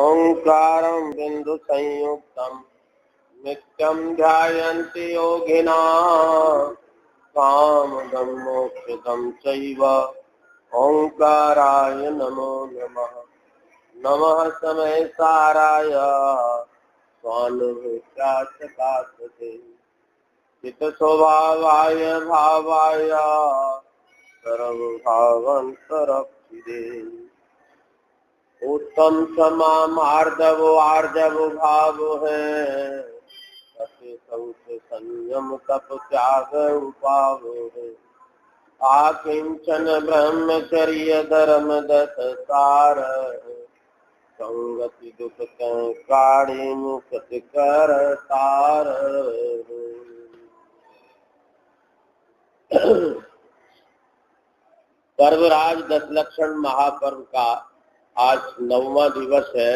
ओंकारं बिंदु संयुक्तं नित्यं ध्यायन्ति योगिनः कामदं मोक्षदं चैव ओंकाराय नमो नमः। नमः समयसाराय स्वानुभूत्याचकाशते चित्तस्वभावाय भावाय सर्वभावान्तरक्षिते उत्तम क्षमा मार्दव आर्जव भाव है सत्य संत संयम तप त्याग उपाव है आकिंचन ब्रह्मचर्य धर्म दस सार संगति दुख काढ़ी मुक्त कर तार। पर्वराज दशलक्षण महापर्व का आज 9वां दिवस है,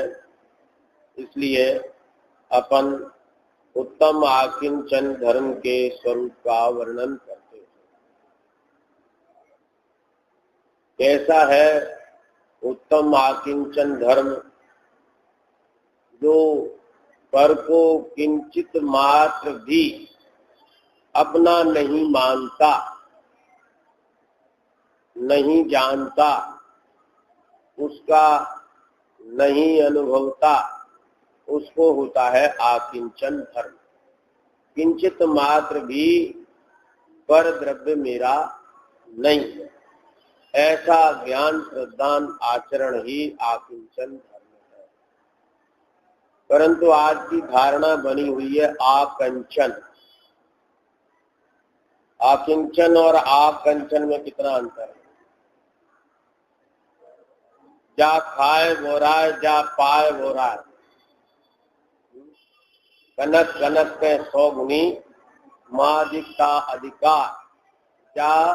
इसलिए अपन उत्तम आकिंचन धर्म के स्वरूप का वर्णन करते हैं। कैसा है उत्तम आकिंचन धर्म? जो पर को किंचित मात्र भी अपना नहीं मानता, नहीं जानता, उसका नहीं अनुभवता, उसको होता है आकिंचन धर्म। किंचित मात्र भी पर द्रव्य मेरा नहीं है, ऐसा ज्ञान प्रदान आचरण ही आकिंचन धर्म है। परंतु आज की धारणा बनी हुई है आकंचन। आकिंचन और आकंचन में कितना अंतर है? जा खाए वो राय, जा पाए वो राय। कनक कनक के 100 गुनी मादिकता अधिकार। जा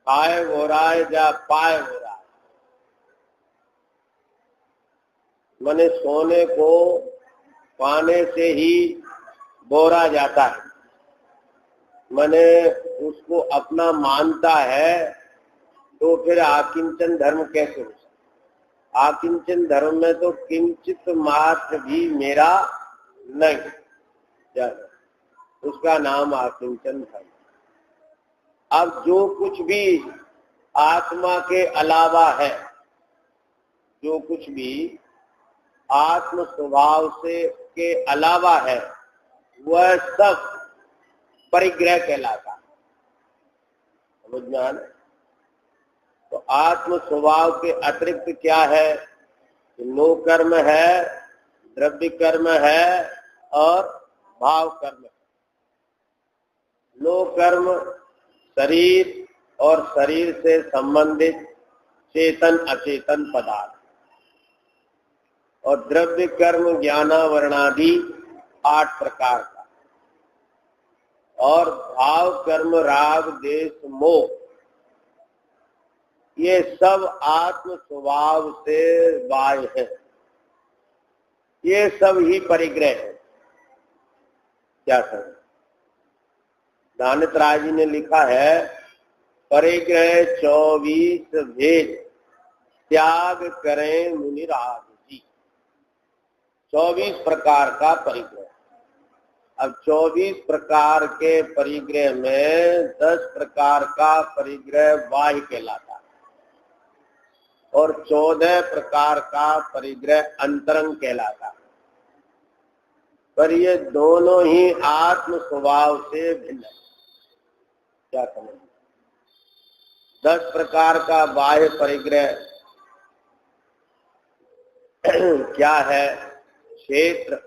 खाए वो राय, जा पाए वो राय। माने सोने को पाने से ही बोरा जाता है, माने उसको अपना मानता है, तो फिर आकिंचन धर्म कैसे हो सकता? आकिंचन धर्म में तो किंचित मात्र भी मेरा नहीं, उसका नाम आकिंचन धर्म। अब जो कुछ भी आत्मा के अलावा है, जो कुछ भी आत्म स्वभाव से के अलावा है, वह सब परिग्रह कहलाता। समझ में आना? तो आत्म स्वभाव के अतिरिक्त क्या है? नो कर्म है, द्रव्य कर्म है और भाव कर्म है। नो कर्म शरीर और शरीर से संबंधित चेतन अचेतन पदार्थ, और द्रव्य कर्म ज्ञानावरणादि 8 प्रकार का, और भाव कर्म राग देश मोह, ये सब आत्म स्वभाव से बाह्य है। ये सब ही परिग्रह है। क्या सर? दानित राय जी ने लिखा है, परिग्रह 24 भेद त्याग करें मुनिराज जी। 24 प्रकार का परिग्रह। अब 24 प्रकार के परिग्रह में 10 प्रकार का परिग्रह बाह्य कहलाता है और 14 प्रकार का परिग्रह अंतरंग कहलाता है। पर ये दोनों ही आत्म स्वभाव से भिन्न है। क्या समझ? 10 प्रकार का बाह्य परिग्रह क्या है? क्षेत्र,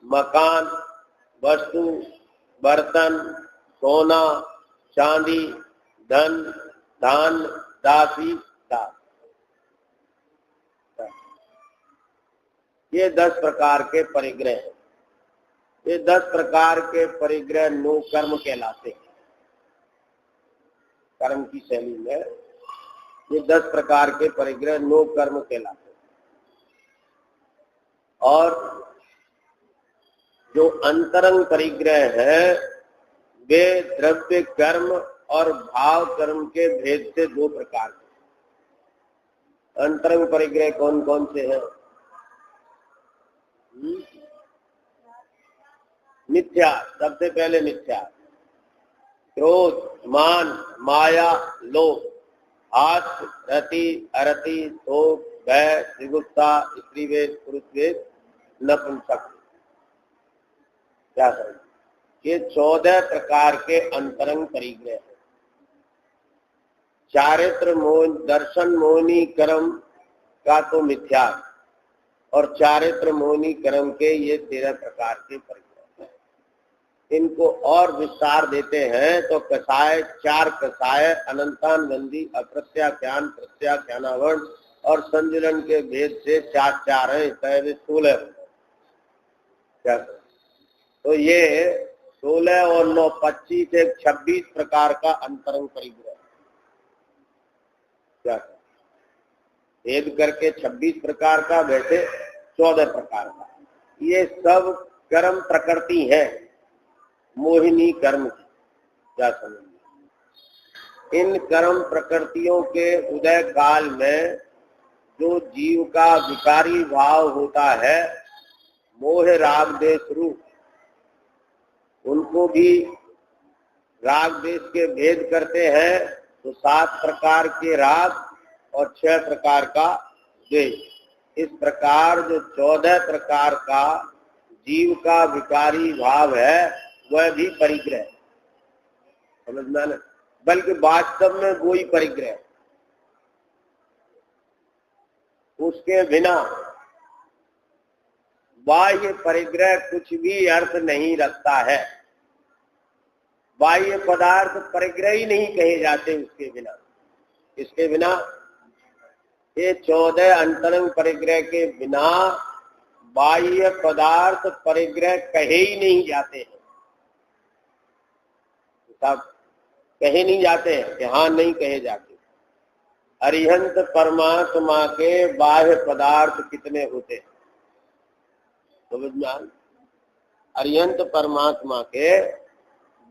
मकान, वस्तु, बर्तन, सोना, चांदी, धन, धान, दासी, दास। ये 10 प्रकार के परिग्रह हैं। ये 10 प्रकार के परिग्रह नो कर्म कहलाते हैं। कर्म की शैली में ये 10 प्रकार के परिग्रह नो कर्म कहलाते हैं। और जो अंतरंग परिग्रह है, वे द्रव्य कर्म और भाव कर्म के भेद से 2 प्रकार के। अंतरंग परिग्रह कौन कौन से हैं? मिथ्या, सबसे पहले मिथ्या। क्रोध, मान, माया, लोभ, हास्य, रति, अरति, शोक, भय, जुगुप्सा, स्त्रीवेद, पुरुषवेद, नपुंसक। क्या करें? ये 14 प्रकार के अंतरंग परिग्रह है। चारित्र दर्शन मोहिनी कर्म का तो मिथ्या, और चारित्र मोहिनी कर्म के ये 13 प्रकार के परिग्रह। इनको और विस्तार देते हैं तो कसाय, 4 कसाय, अनंतान बंदी, अप्रत्याख्यान, प्रत्याख्यानावरण और संजुलन के भेद से 4 है, 16। क्या? तो ये 16 और 9 25 एक 26 प्रकार का अंतरंग परिग्रह। क्या? भेद करके 26 प्रकार का, वैसे 14 प्रकार का। ये सब कर्म प्रकृति है, मोहिनी कर्म की। क्या समझ? इन कर्म प्रकृतियों के उदय काल में जो जीव का विकारी भाव होता है, मोह राग देश रूप, उनको भी राग देश के भेद करते हैं तो 7 प्रकार के राग और 6 प्रकार का द्वेष। इस प्रकार जो 14 प्रकार का जीव का विकारी भाव है वह भी परिग्रह, समझना ना, बल्कि वास्तव में वही परिग्रह। उसके बिना बाह्य परिग्रह कुछ भी अर्थ नहीं रखता है। बाह्य पदार्थ परिग्रह ही नहीं कहे जाते उसके बिना। इसके बिना ये 14 अंतरंग परिग्रह के बिना बाह्य पदार्थ परिग्रह कहे ही नहीं जाते हैं। सब कहे नहीं जाते हैं, यहाँ नहीं कहे जाते। अरिहंत परमात्मा के बाह्य पदार्थ कितने होते हैं? समझ में आए? अरिहंत परमात्मा के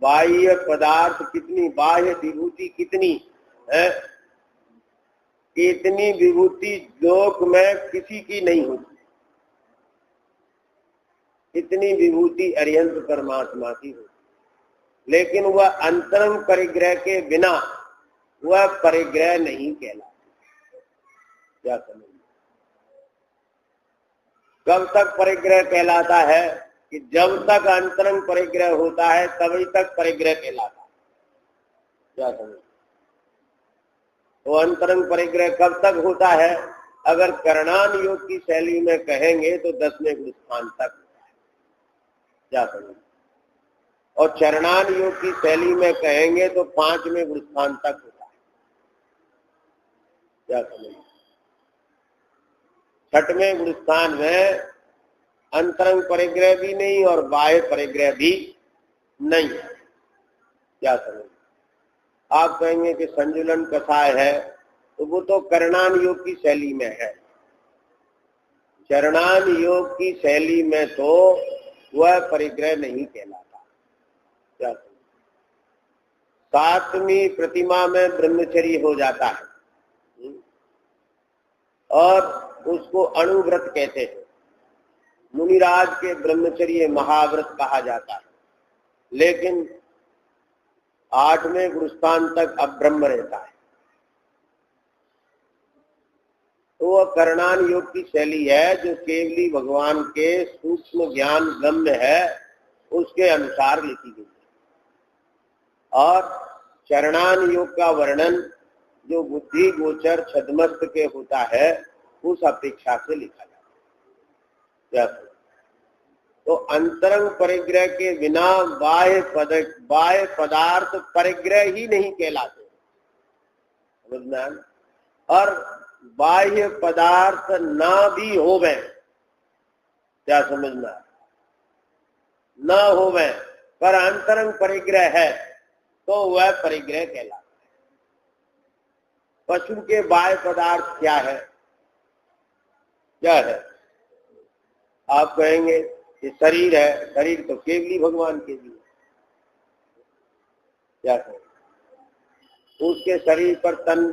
बाह्य पदार्थ कितनी, बाह्य विभूति कितनी है? इतनी विभूति लोक में किसी की नहीं होती। इतनी विभूति अरिहंत परमात्मा की होती, लेकिन वह अंतरंग परिग्रह के बिना वह परिग्रह नहीं कहलाता। क्या समझ? कब तक परिग्रह कहलाता है? कि जब तक अंतरंग परिग्रह होता है तभी तक परिग्रह कहलाता है। क्या समझ? तो अंतरंग परिग्रह कब तक होता है? अगर करणान योग की शैली में कहेंगे तो 10वें गुणस्थान तक होता है। क्या समझ? और चरणान योग की शैली में कहेंगे तो 5वें गुणस्थान तक होता है। क्या समझ? 6वें गुणस्थान में अंतरंग परिग्रह भी नहीं और बाह्य परिग्रह भी नहीं है। क्या समझ? आप कहेंगे कि संजुलन कसाय है, तो वो तो करणान योग की शैली में है। चरणान योग की शैली में तो वह परिग्रह नहीं कहलाता। क्या? 7वीं प्रतिमा में ब्रह्मचर्य हो जाता है और उसको अणुव्रत कहते हैं। मुनिराज के ब्रह्मचर्य महाव्रत कहा जाता है, लेकिन 8वें गुरुस्थान तक अब्रह्म रहता है। तो वह करणान योग की शैली है जो केवली भगवान के सूक्ष्म ज्ञान गम्य है उसके अनुसार लिखी गई है। और चरणान योग का वर्णन जो बुद्धि गोचर छद्मस्त के होता है उस अपेक्षा से लिखा जाता है। तो अंतरंग परिग्रह के बिना बाह्य पदार्थ परिग्रह ही नहीं कहलाते, समझना। और बाह्य पदार्थ ना भी होवे, क्या समझना, न होवे पर अंतरंग परिग्रह है तो वह परिग्रह कहलाता है। पशु के बाह्य पदार्थ क्या है? क्या है? आप कहेंगे कि शरीर है, शरीर तो केवली भगवान के लिए। क्या है? उसके शरीर पर तन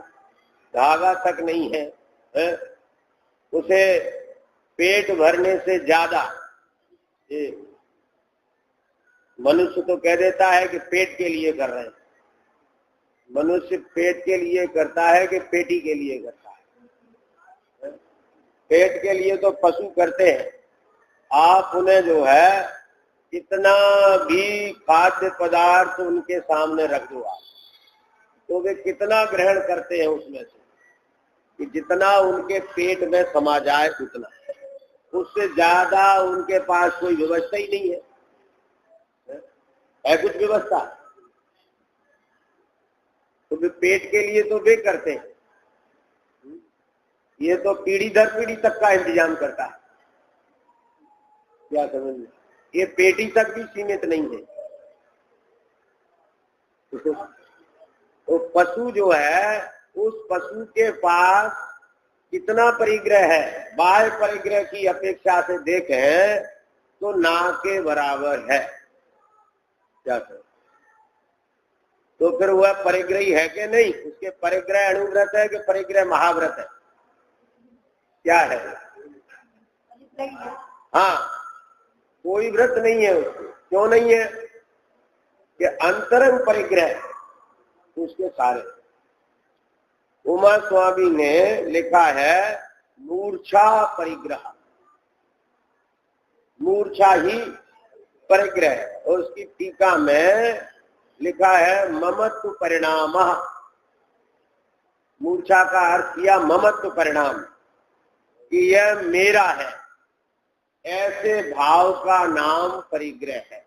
धागा तक नहीं है, उसे पेट भरने से ज्यादा ये मनुष्य तो कह देता है कि पेट के लिए कर रहे हैं, मनुष्य पेट के लिए करता है कि पेटी के लिए करता है? पेट के लिए तो पशु करते हैं। आप उन्हें जो है कितना भी खाद्य पदार्थ उनके सामने रख दो आप, तो वे कितना ग्रहण करते हैं उसमें से कि जितना उनके पेट में समा जाए उतना, उससे ज्यादा उनके पास कोई व्यवस्था ही नहीं है कुछ व्यवस्था। तो वे पेट के लिए तो वे करते हैं, ये तो पीढ़ी दर पीढ़ी तक का इंतजाम करता है। क्या समझ में? ये पेटी तक भी सीमित नहीं है। तो पशु जो है, उस पशु के पास कितना परिग्रह है, बाह्य परिग्रह की अपेक्षा से देखें तो ना के बराबर है। क्या सर? तो फिर वह परिग्रही है कि नहीं? उसके परिग्रह अणुव्रत है कि परिग्रह महाव्रत है? क्या है? हाँ, कोई व्रत नहीं है उसको। क्यों नहीं है? कि अंतरंग परिग्रह उसके सारे। उमा स्वामी ने लिखा है मूर्छा परिग्रह, मूर्छा ही परिग्रह, और उसकी टीका में लिखा है ममत्व परिणाम। मूर्छा का अर्थ किया ममत्व परिणाम, कि यह मेरा है, ऐसे भाव का नाम परिग्रह है।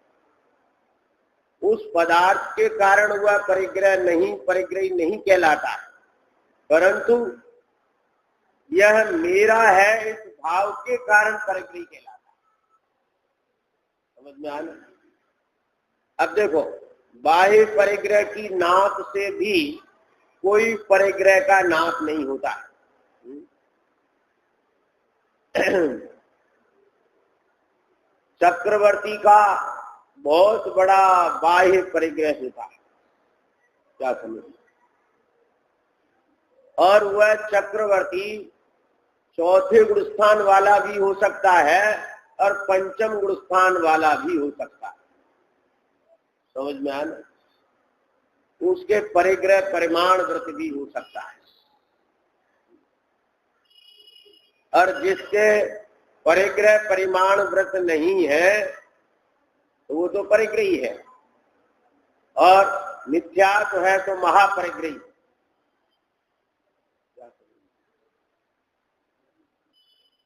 उस पदार्थ के कारण हुआ परिग्रही नहीं कहलाता है, परंतु यह मेरा है इस भाव के कारण परिग्रही कहलाता है। समझ में आना? अब देखो, बाह्य परिग्रह की नाप से भी कोई परिग्रह का नाप नहीं होता है। चक्रवर्ती का बहुत बड़ा बाह्य परिग्रह होता है। क्या समझ? और वह चक्रवर्ती चौथे गुण स्थान वाला भी हो सकता है और पंचम गुण स्थान वाला भी हो सकता है। समझ में आना? उसके परिग्रह परिमाण व्रत भी हो सकता है। और जिसके परिग्रह परिमाण व्रत नहीं है तो वो तो परिग्रही है, और मिथ्या तो है तो महापरिग्रही।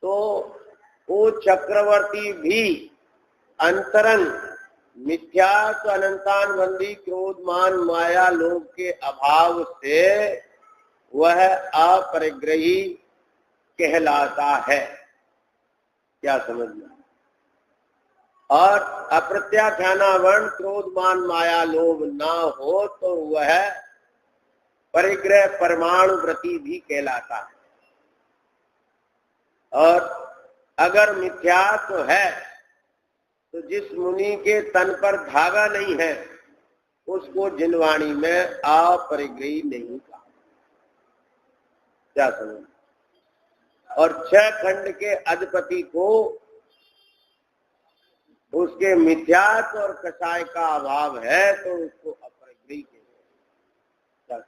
तो वो चक्रवर्ती भी अंतरंग मिथ्यात्व अनंतान बंदी क्रोध मान माया लोभ के अभाव से वह अपरिग्रही कहलाता है। क्या समझना? और अप्रत्याख्यानावर्ण क्रोध मान माया लोभ ना हो तो वह परिग्रह परमाणु व्रती भी कहलाता है। और अगर मिथ्यात्व है तो जिस मुनि के तन पर धागा नहीं है उसको जिनवाणी में अपरिग्रही नहीं कहा। क्या समझ? और 6 खंड के अधिपति को उसके मिथ्यात्व और कसाय का अभाव है तो उसको अपरिग्रही कहते हैं।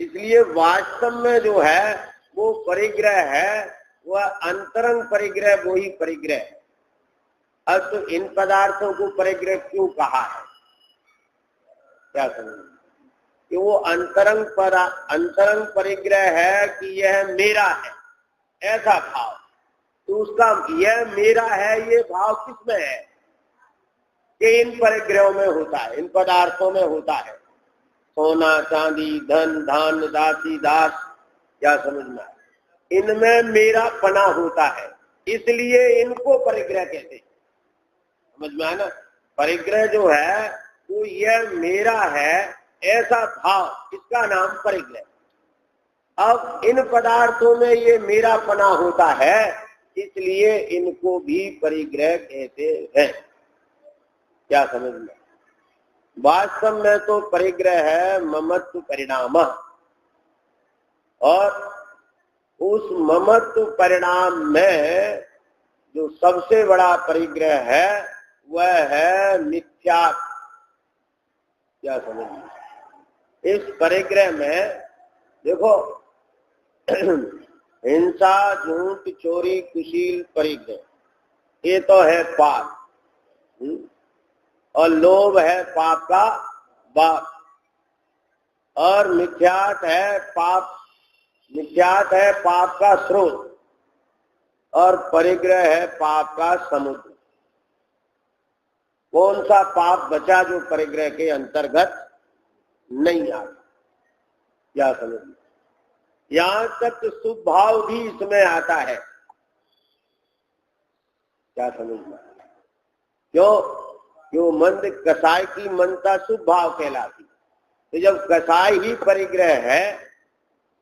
इसलिए वास्तव में जो है वो परिग्रह है, वह अंतरंग परिग्रह, वो ही परिग्रह है। अब तो इन पदार्थों को परिग्रह क्यों कहा है? क्या समझ? कि वो अंतरंग परिग्रह है कि यह मेरा है, ऐसा भाव। तो उसका यह मेरा है ये भाव किसमें है? कि इन परिग्रहों में होता है, इन पदार्थों में होता है। सोना चांदी धन धान दासी दास, क्या समझना? इनमें मेरा पना होता है, इसलिए इनको परिग्रह कहते हैं। समझ में आना? परिग्रह जो है वो यह मेरा है ऐसा भाव, इसका नाम परिग्रह। अब इन पदार्थों में ये मेरा पना होता है, इसलिए इनको भी परिग्रह कहते हैं। क्या समझ में? वास्तव में तो परिग्रह है ममत्व परिणाम, और उस ममत्व परिणाम में जो सबसे बड़ा परिग्रह है वह है मिथ्या। क्या समझ? इस परिग्रह में देखो हिंसा, झूठ, चोरी, कुशील परिग्रह, ये तो है पाप। और लोभ है पाप का बाप। और मिथ्यात है पाप, मिथ्यात है पाप का स्रोत। और परिग्रह है पाप का समुद्र। कौन सा पाप बचा जो परिग्रह के अंतर्गत नहीं आता? क्या समझ? यहां तक शुभ भाव भी इसमें आता है। क्या समझना? क्यों मंद कसाई की मनता शुभ भाव कहलाती। तो जब कसाई ही परिग्रह है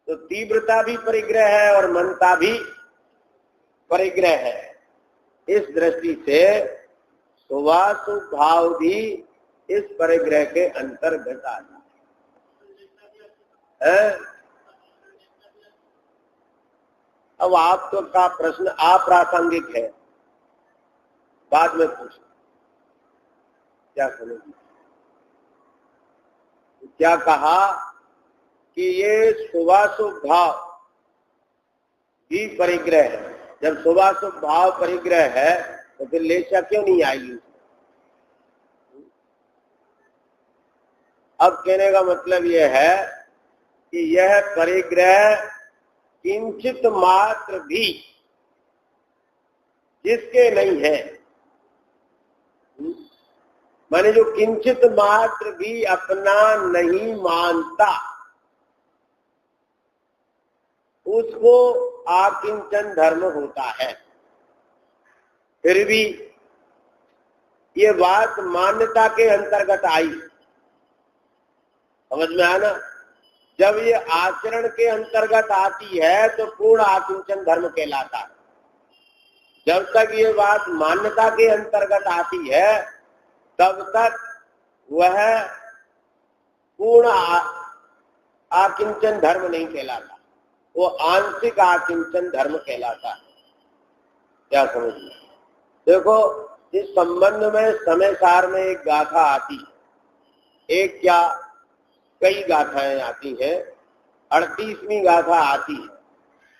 तो तीव्रता भी परिग्रह है और मनता भी परिग्रह है। इस दृष्टि से शुभाशुभ भाव भी इस परिग्रह के अंतर्गत आता है। अब आप तो का प्रश्न अप्रासंगिक है, बाद में पूछो। क्या समझ? क्या कहा कि ये शुभाशुभ भाव भी परिग्रह है। जब शुभाशुभ भाव परिग्रह है तो फिर लेशा क्यों नहीं आएगी? अब कहने का मतलब यह है कि यह परिग्रह किंचित मात्र भी जिसके नहीं है, माने जो किंचित मात्र भी अपना नहीं मानता, उसको आकिंचन धर्म होता है। फिर भी ये बात मान्यता के अंतर्गत आई, समझ में आना? जब ये आचरण के अंतर्गत आती है तो पूर्ण आकिंचन धर्म कहलाता है। जब तक ये बात मान्यता के अंतर्गत आती है तब तक वह पूर्ण आकिंचन धर्म नहीं कहलाता, वो आंशिक आकिंचन धर्म कहलाता है। क्या समझना? देखो, इस संबंध में समय सार में एक गाथा आती है। एक क्या कई गाथाएं आती हैं। 38वीं गाथा आती है।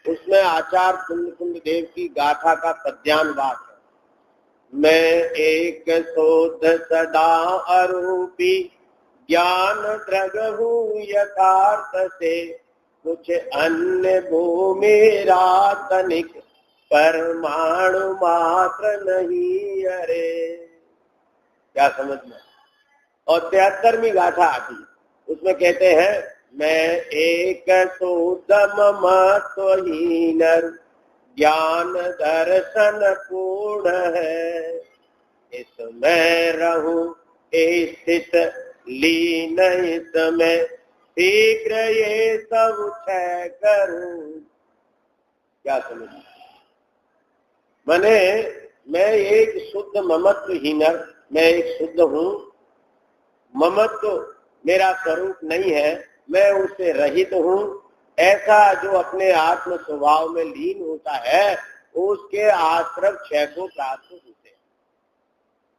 उसमें आचार्य कुंद देव की गाथा का पद्यानुवाद है। मैं एक शोध सदा अरूपी ज्ञान द्रग हूँ यथार्थ से, कुछ अन्य भूमि रातनिक परमाणु मात्र नहीं अरे। क्या समझना? और 73वीं गाथा आती है। उसमें कहते हैं मैं एक शुद्ध ममत्वहीन ज्ञान दर्शन पूर्ण है, इसमें रहूं स्थित लीन, इसमें शीघ्र ये सब क्षय करूं। क्या समझ? माने मैं एक शुद्ध ममत्वहीन, मैं एक शुद्ध हूं, ममत्व मेरा स्वरूप नहीं है, मैं उससे रहित हूं। ऐसा जो अपने आत्म स्वभाव में लीन होता है उसके आश्रम क्षय को प्राप्त होते हैं।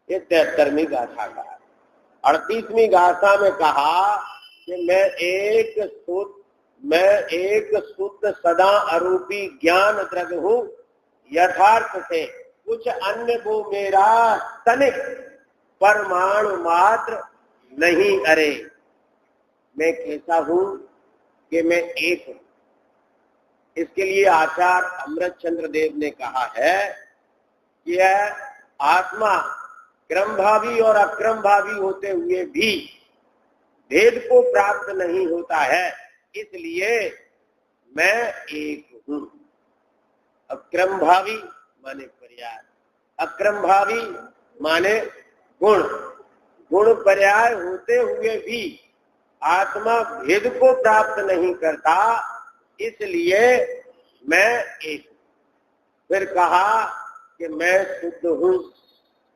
ये 73वीं गाथा का। 38वीं गाथा में कहा कि मैं एक शुद्ध सदा अरूपी ज्ञान द्रग हूं यथार्थ से, कुछ अन्य वो मेरा तनिक परमाणु मात्र नहीं अरे। मैं कैसा हूं कि मैं एक हूं। इसके लिए आचार्य अमृतचंद्र देव ने कहा है कि यह आत्मा क्रमभावी और अक्रमभावी होते हुए भी भेद को प्राप्त नहीं होता है, इसलिए मैं एक हूं। अक्रमभावी माने पर्याय, अक्रमभावी माने गुण। गुण पर्याय होते हुए भी आत्मा भेद को प्राप्त नहीं करता, इसलिए मैं एक। फिर कहा कि मैं शुद्ध हूं।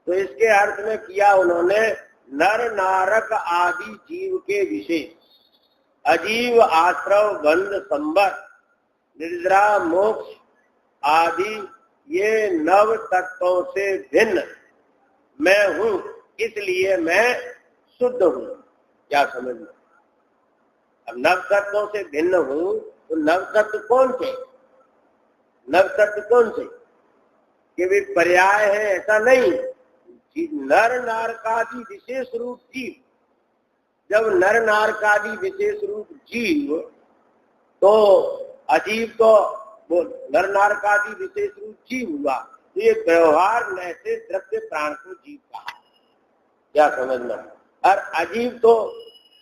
तो इसके अर्थ में किया उन्होंने नर नारक आदि जीव के विषय, अजीव आश्रव बंध संबर निद्रा मोक्ष आदि ये नव तत्वों से भिन्न मैं हूं, इसलिए मैं शुद्ध हूं। क्या समझ में? अब नव तत्वों से भिन्न हूं तो नव तत्व कौन से? नव तत्व कौन से? कि वे पर्याय है ऐसा नहीं। नर नारकादि विशेष रूप जीव, जब नर नारकादि विशेष रूप जीव, तो अजीव तो वो नर नारकादि विशेष रूप जीव हुआ, तो ये व्यवहार न से द्रव्य प्राण को जीव कहा। क्या समझना? और अजीव तो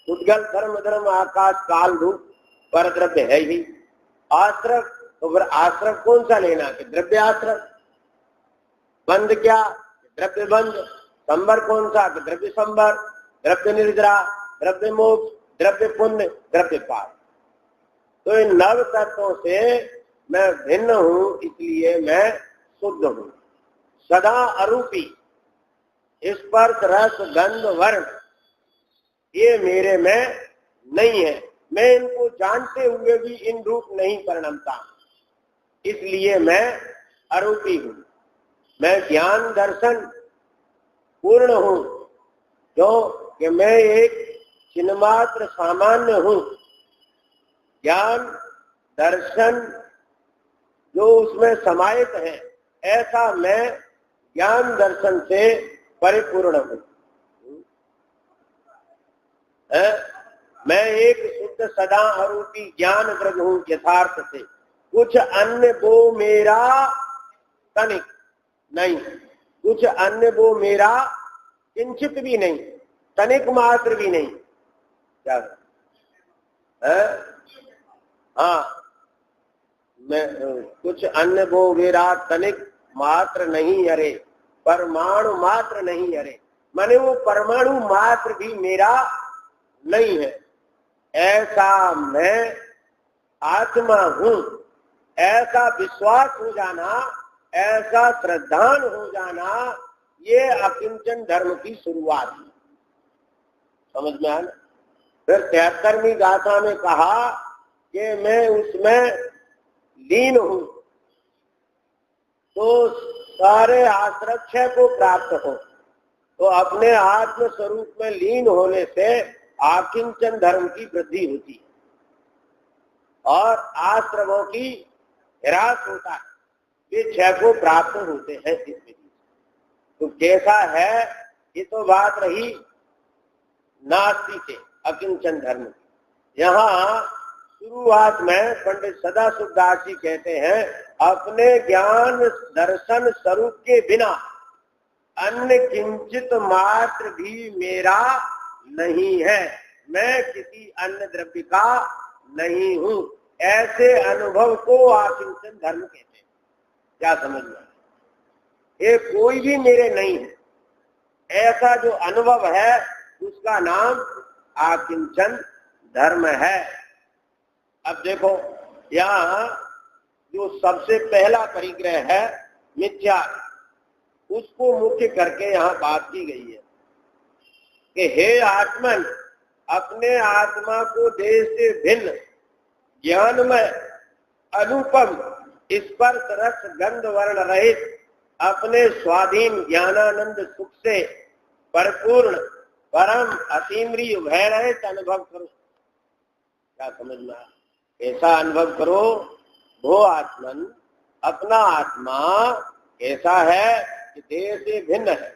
उद्गल धर्म धर्म आकाश काल रूप पर द्रव्य है ही। आश्रय, तो फिर आश्रय कौन सा लेना? कि द्रव्य आश्रय। बंध क्या? द्रव्य बंध। संबर कौन सा? कि द्रव्य संबर। द्रव्य निद्रा, द्रव्य मोक्ष, द्रव्य पुण्य, द्रव्य पाप। तो इन नव तत्वों से मैं भिन्न हूं, इसलिए मैं शुद्ध हूं। सदा अरूपी स्पर्श रस गंध वर्ण ये मेरे में नहीं है। मैं इनको जानते हुए भी इन रूप नहीं परिणमता, इसलिए मैं अरूपी हूं। मैं ज्ञान दर्शन पूर्ण हूं, क्यों? कि मैं एक चिन्मात्र सामान्य हूं। ज्ञान दर्शन जो उसमें समाहित है, ऐसा मैं ज्ञान दर्शन से परिपूर्ण हूं। मैं एक शुद्ध सदा अरूपी ज्ञान द्रव्य हूं यथार्थ से। कुछ अन्य वो मेरा तनिक नहीं, कुछ अन्य वो मेरा किंचित भी नहीं, तनिक मात्र भी नहीं। क्या है? हाँ, मैं कुछ अन्य वो मेरा तनिक मात्र नहीं, अरे परमाणु मात्र नहीं, अरे माने वो परमाणु मात्र भी मेरा नहीं है। ऐसा मैं आत्मा हूं, ऐसा विश्वास हो जाना, ऐसा श्रद्धान हो जाना, ये अकिंचन धर्म की शुरुआत है। समझ में आया? फिर 73वीं गाथा में कहा कि मैं उसमें लीन हूं, तो सारे आश्रय को प्राप्त हो। तो अपने आत्म स्वरूप में लीन होने से आकिंचन धर्म की वृद्धि होती है और आश्रमों की ह्रास होता है, वे क्षय को प्राप्त होते हैं इस विधि। तो कैसा है? ये तो बात रही नास्ति से अकिंचन धर्म की। यहाँ शुरुआत में पंडित सदाशिव दास जी कहते हैं, अपने ज्ञान दर्शन स्वरूप के बिना अन्य किंचित मात्र भी मेरा नहीं है, मैं किसी अन्य द्रव्य का नहीं हूं। ऐसे अनुभव को आकिंचन धर्म कहते हैं। क्या समझना? ये कोई भी मेरे नहीं है, ऐसा जो अनुभव है उसका नाम आकिंचन धर्म है। अब देखो, यहाँ जो सबसे पहला परिग्रह है मिथ्या, उसको मुख्य करके यहाँ बात की गई है कि हे आत्मन, अपने आत्मा को देह से भिन्न ज्ञान में अनुपम स्पर्श रस गंध वर्ण रहित अपने स्वाधीन ज्ञानानंद सुख से परिपूर्ण परम असीमरी भय रहित अनुभव करो। क्या समझना? ऐसा अनुभव करो वो आत्मन, अपना आत्मा कैसा है कि देह से भिन्न है,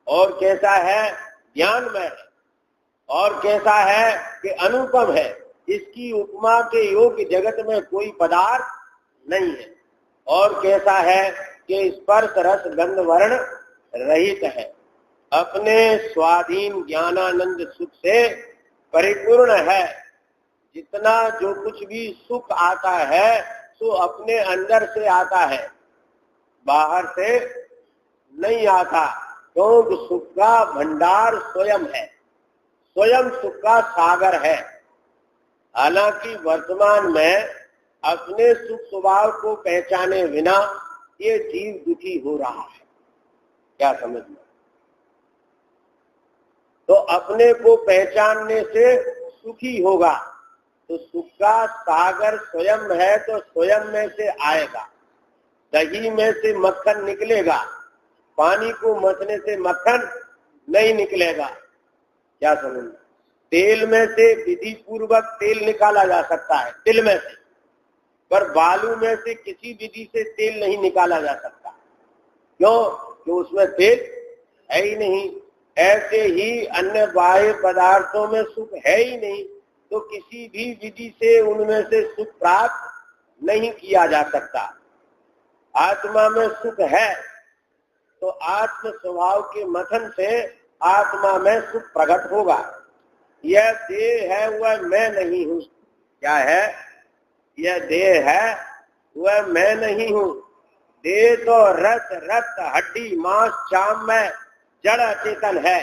और कैसा है ज्ञान में है, और कैसा है कि अनुपम है। इसकी उपमा के योग्य जगत में कोई पदार्थ नहीं है, और कैसा है कि स्पर्श रस गंध वर्ण रहित है, अपने स्वाधीन ज्ञानानंद सुख से परिपूर्ण है। जितना जो कुछ भी सुख आता है तो अपने अंदर से आता है, बाहर से नहीं आता, क्योंकि सुख का भंडार स्वयं है, स्वयं सुख का सागर है। हालांकि वर्तमान में अपने सुख स्वभाव को पहचाने बिना ये जीव दुखी हो रहा है। क्या समझना? तो अपने को पहचानने से सुखी होगा, तो सुख का सागर स्वयं है तो स्वयं में से आएगा। दही में से मक्खन निकलेगा, पानी को मथने से मक्खन नहीं निकलेगा। क्या समझ? तेल में से विधि पूर्वक तेल निकाला जा सकता है, तिल में से, पर बालू में से किसी विधि से तेल नहीं निकाला जा सकता। क्यों? कि उसमें तेल है ही नहीं। ऐसे ही अन्य बाह्य पदार्थों में सुख है ही नहीं, तो किसी भी विधि से उनमें से सुख प्राप्त नहीं किया जा सकता। आत्मा में सुख है तो आत्म स्वभाव के मथन से आत्मा में सुख प्रकट होगा। यह देह है, वह मैं नहीं हूँ। क्या है? यह देह है, वह मैं नहीं हूँ। देह तो रस, रक्त, हड्डी, मांस, चाम में जड़ अचेतन है।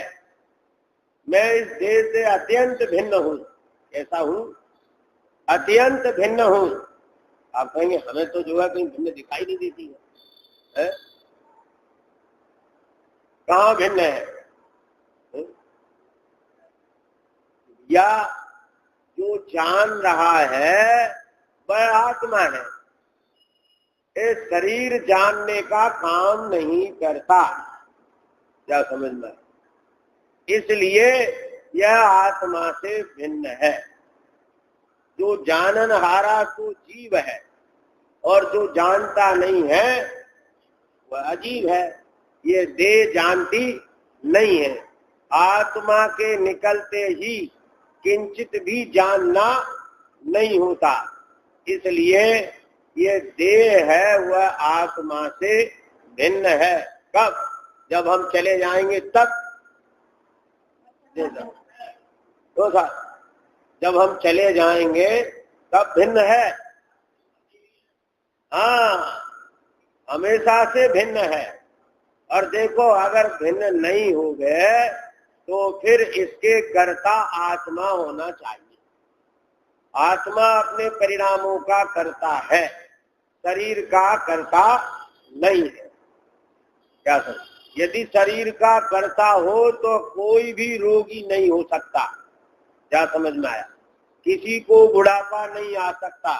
मैं इस देह से अत्यंत भिन्न हूँ। ऐसा हूँ, अत्यंत भिन्न हूँ। आप कहेंगे हमें तो जो है कहीं भिन्न दिखाई नहीं देती है? कहाँ भिन्न है? या जो जान रहा है वह आत्मा है। ये शरीर जानने का काम नहीं करता। क्या समझ में? इसलिए यह आत्मा से भिन्न है। जो जाननहारा तो जीव है और जो जानता नहीं है वह अजीव है। ये देह जानती नहीं है। आत्मा के निकलते ही किंचित भी जानना नहीं होता। इसलिए ये देह है वह आत्मा से भिन्न है। कब? जब हम चले जाएंगे तब। तो जब हम चले जाएंगे तब भिन्न है। हाँ, हमेशा से भिन्न है। और देखो, अगर भिन्न नहीं हो गए तो फिर इसके कर्ता आत्मा होना चाहिए। आत्मा अपने परिणामों का कर्ता है, शरीर का कर्ता नहीं है। क्या समझ? यदि शरीर का कर्ता हो तो कोई भी रोगी नहीं हो सकता। क्या समझ में आया? किसी को बुढ़ापा नहीं आ सकता,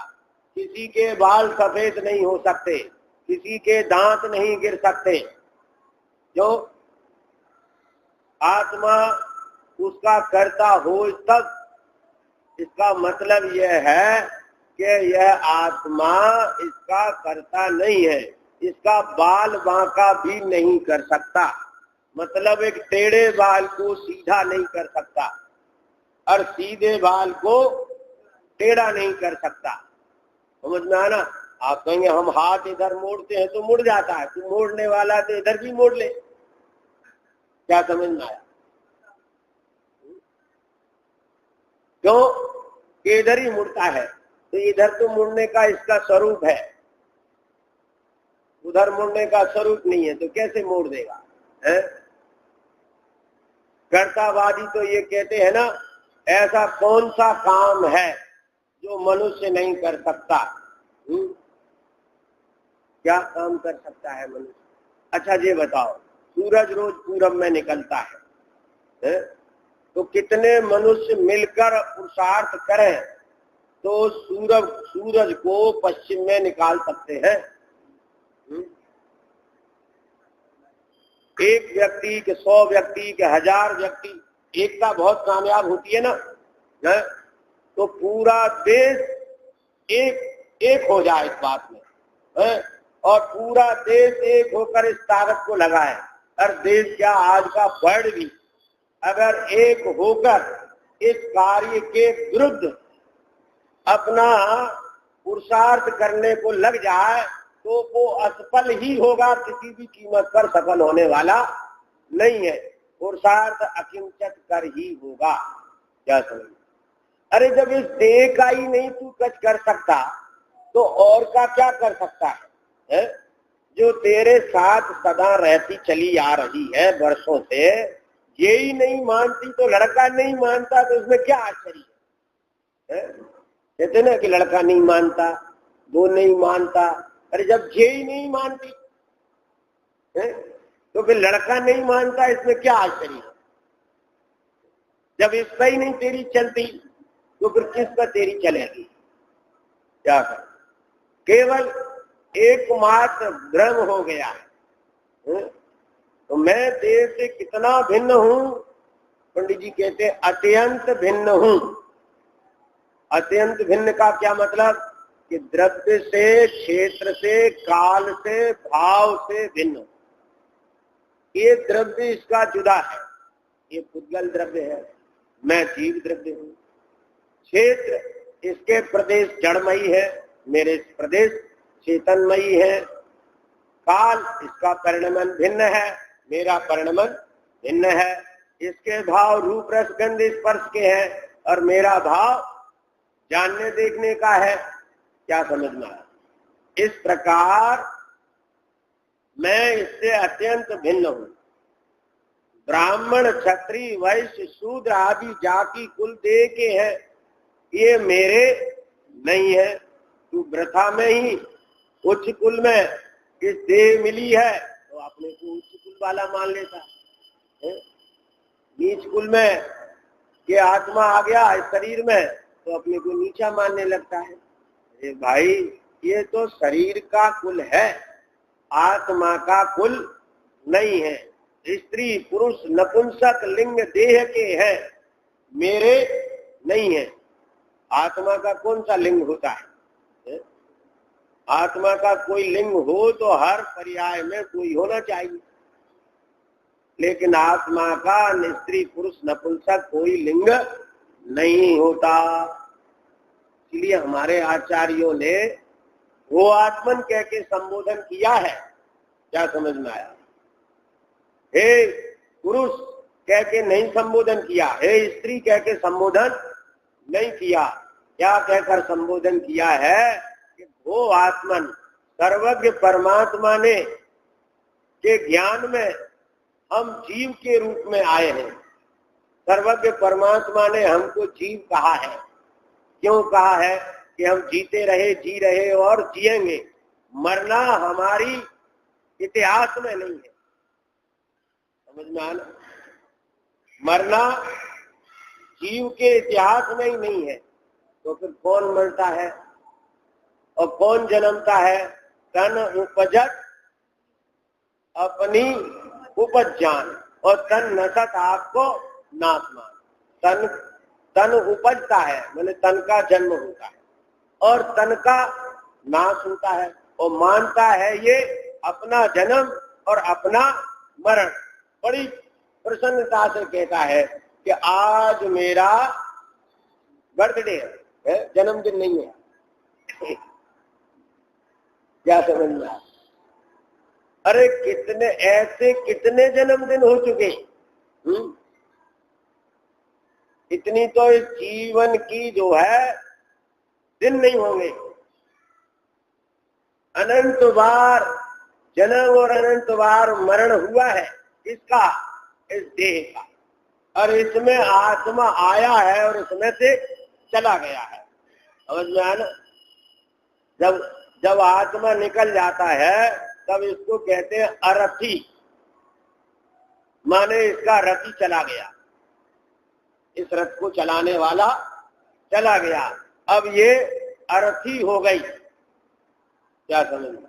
किसी के बाल सफेद नहीं हो सकते, किसी के दांत नहीं गिर सकते। जो आत्मा उसका कर्ता हो तब। इसका मतलब यह है कि यह आत्मा इसका कर्ता नहीं है। इसका बाल बांका भी नहीं कर सकता। मतलब एक टेढ़े बाल को सीधा नहीं कर सकता और सीधे बाल को टेढ़ा नहीं कर सकता। समझ में आना? आप कहेंगे हम हाथ इधर मोड़ते हैं तो मुड़ जाता है, तो मोड़ने वाला तो इधर भी मोड़ ले। क्या समझ में आया? क्यों? कि इधर ही मुड़ता है, तो इधर तो मुड़ने का इसका स्वरूप है, उधर मुड़ने का स्वरूप नहीं है, तो कैसे मोड़ देगा? है? कर्तावादी तो ये कहते हैं ना, ऐसा कौन सा काम है जो मनुष्य नहीं कर सकता? क्या काम कर सकता है मनुष्य? अच्छा ये बताओ, सूरज रोज पूरब में निकलता है? तो कितने मनुष्य मिलकर पुरुषार्थ करें तो सूरज को पश्चिम में निकाल सकते हैं? एक व्यक्ति के 100 व्यक्ति के 1000 व्यक्ति, एकता बहुत कामयाब होती है ना, तो पूरा देश एक हो जाए इस बात में, और पूरा देश एक होकर इस ताकत को लगाए। और देश क्या, आज का वर्ल्ड भी अगर एक होकर इस कार्य के विरुद्ध अपना पुरुषार्थ करने को लग जाए तो वो असफल ही होगा, किसी भी कीमत पर सफल होने वाला नहीं है। पुरुषार्थ अकिंचन कर ही होगा। क्या समझ? अरे जब इस देह का ही नहीं तू कुछ कर सकता तो और का क्या कर सकता है? जो तेरे साथ सदा रहती चली आ रही है वर्षों से, यही नहीं मानती तो लड़का नहीं मानता, तो उसमें क्या आश्चर्य है? कहते ना कि लड़का नहीं मानता, वो नहीं मानता। अरे जब यही नहीं मानती है तो फिर लड़का नहीं मानता, इसमें क्या आश्चर्य है? जब इसका ही नहीं तेरी चलती तो फिर किस पर तेरी चलेगी? क्या कर? केवल एकमात्र ब्रह्म हो गया है। तो मैं देह से कितना भिन्न हूं? पंडित जी कहते हैं अत्यंत भिन्न हूं। अत्यंत भिन्न का क्या मतलब? कि द्रव्य से, क्षेत्र से, काल से, भाव से भिन्न। ये द्रव्य इसका जुदा है, ये पुद्गल द्रव्य है, मैं जीव द्रव्य हूं। क्षेत्र इसके प्रदेश जड़मयी है, मेरे प्रदेश चेतनमयी है। काल इसका परिणमन भिन्न है, मेरा परिणमन भिन्न है। इसके भाव रूप रस गंध स्पर्श के हैं और मेरा भाव जानने देखने का है। क्या समझना है? इस प्रकार मैं इससे अत्यंत भिन्न हूं। ब्राह्मण, क्षत्रिय, वैश्य, शूद्र आदि जाति कुल देह के हैं, ये मेरे नहीं है। तू वृथा में ही उच्च कुल में इस देह मिली है तो अपने को उच्च कुल वाला मान लेता है। नीच कुल में ये आत्मा आ गया इस शरीर में तो अपने को नीचा मानने लगता है। अरे भाई, ये तो शरीर का कुल है, आत्मा का कुल नहीं है। स्त्री, पुरुष, नपुंसक लिंग देह के हैं, मेरे नहीं है। आत्मा का कौन सा लिंग होता है? आत्मा का कोई लिंग हो तो हर पर्याय में कोई होना चाहिए, लेकिन आत्मा का स्त्री, पुरुष, नपुंसक कोई लिंग नहीं होता। इसलिए हमारे आचार्यों ने वो आत्मन कह के संबोधन किया है। क्या समझ में आया? हे पुरुष कह के नहीं संबोधन किया, हे स्त्री कह के संबोधन नहीं किया। क्या कहकर संबोधन किया है? कि वो आत्मन सर्वज्ञ परमात्मा ने के ज्ञान में हम जीव के रूप में आए हैं। सर्वज्ञ परमात्मा ने हमको जीव कहा है। क्यों कहा है? कि हम जीते रहे, जी रहे और जिएंगे। मरना हमारी इतिहास में नहीं है। समझ में आना? मरना जीव के इतिहास में ही नहीं है। तो फिर कौन मरता है और कौन जन्मता है? तन उपजत अपनी उपज जान और तन नसत आपको नाश मान। तन उपजता है, मैंने तन का जन्म होता है और तन का नाश होता है, और मानता है ये अपना जन्म और अपना मरण। बड़ी प्रसन्नता से कहता है कि आज मेरा बर्थडे है, जन्मदिन नहीं है। क्या समझ में? अरे कितने ऐसे कितने जन्मदिन हो चुके। इतनी तो इस जीवन की जो है दिन नहीं होंगे। अनंत बार जन्म और अनंत बार मरण हुआ है। इसका, इस देह का, और इसमें आत्मा आया है और इसमें से चला गया है। समझ में आया ना? जब आत्मा निकल जाता है तब इसको कहते हैं अरथी, माने इसका रथी चला गया, इस रथ को चलाने वाला चला गया। अब ये अरथी हो गई। क्या समझ में?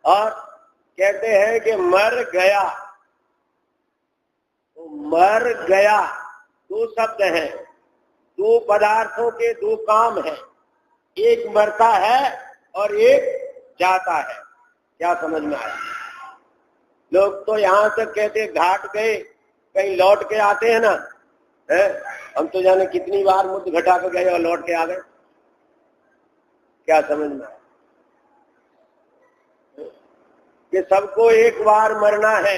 और कहते हैं कि मर गया। तो मर गया दो शब्द हैं, दो पदार्थों के दो काम हैं। एक मरता है और एक जाता है। क्या समझ में आया? लोग तो यहां तक कहते घाट गए, कहीं लौट के आते हैं ना, है? हम तो जाने कितनी बार मुद्द घटा के गए और लौट के आ गए। क्या समझ में आया? कि सबको एक बार मरना है।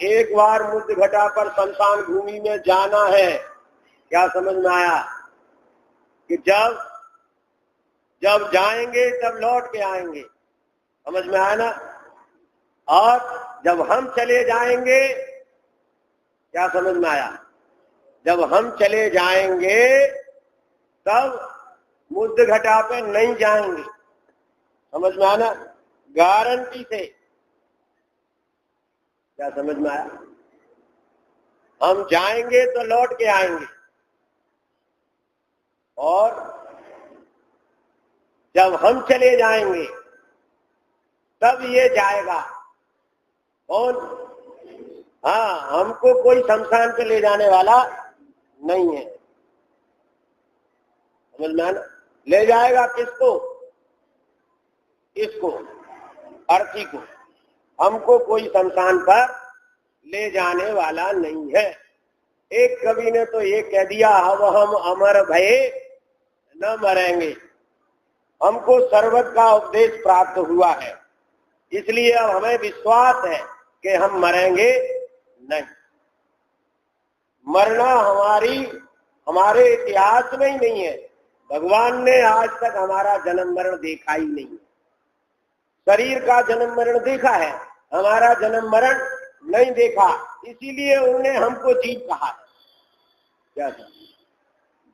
एक बार मुद्द घटा पर शमशान भूमि में जाना है। क्या समझ में आया? कि जब जाएंगे तब लौट के आएंगे। समझ में आया ना? और जब हम चले जाएंगे, क्या समझ में आया? जब हम चले जाएंगे तब मुद्द घटा पे नहीं जाएंगे। समझ में आया ना? गारंटी से। क्या समझ में आया? हम जाएंगे तो लौट के आएंगे, और जब हम चले जाएंगे तब ये जाएगा। कौन? हाँ, हमको कोई शमशान पे ले जाने वाला नहीं है। समझ में आना? ले जाएगा किसको? इसको, अर्थी को। हमको कोई शमशान पर ले जाने वाला नहीं है। एक कवि ने तो ये कह दिया, अब हम अमर भये न मरेंगे। हमको सर्वज्ञ का उपदेश प्राप्त हुआ है, इसलिए अब हमें विश्वास है कि हम मरेंगे नहीं। मरना हमारे इतिहास में ही नहीं है। भगवान ने आज तक हमारा जन्म मरण देखा ही नहीं है। शरीर का जन्म मरण देखा है, हमारा जन्म मरण नहीं देखा, इसीलिए उन्होंने हमको जीव कहा है। क्या था?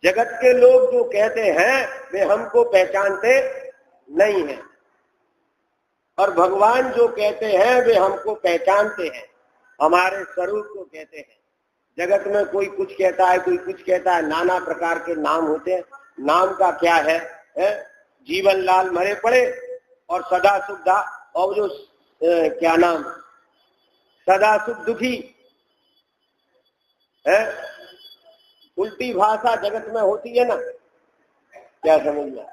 जगत के लोग जो कहते हैं वे हमको पहचानते नहीं हैं, और भगवान जो कहते हैं वे हमको पहचानते हैं, हमारे स्वरूप को कहते हैं। जगत में कोई कुछ कहता है, कोई कुछ कहता है, नाना प्रकार के नाम होते हैं। नाम का क्या है? जीवन लाल मरे पड़े और सदा सुखदा, और जो क्या नाम, सदा सुख दुखी है। उल्टी भाषा जगत में होती है ना, क्या समझ में?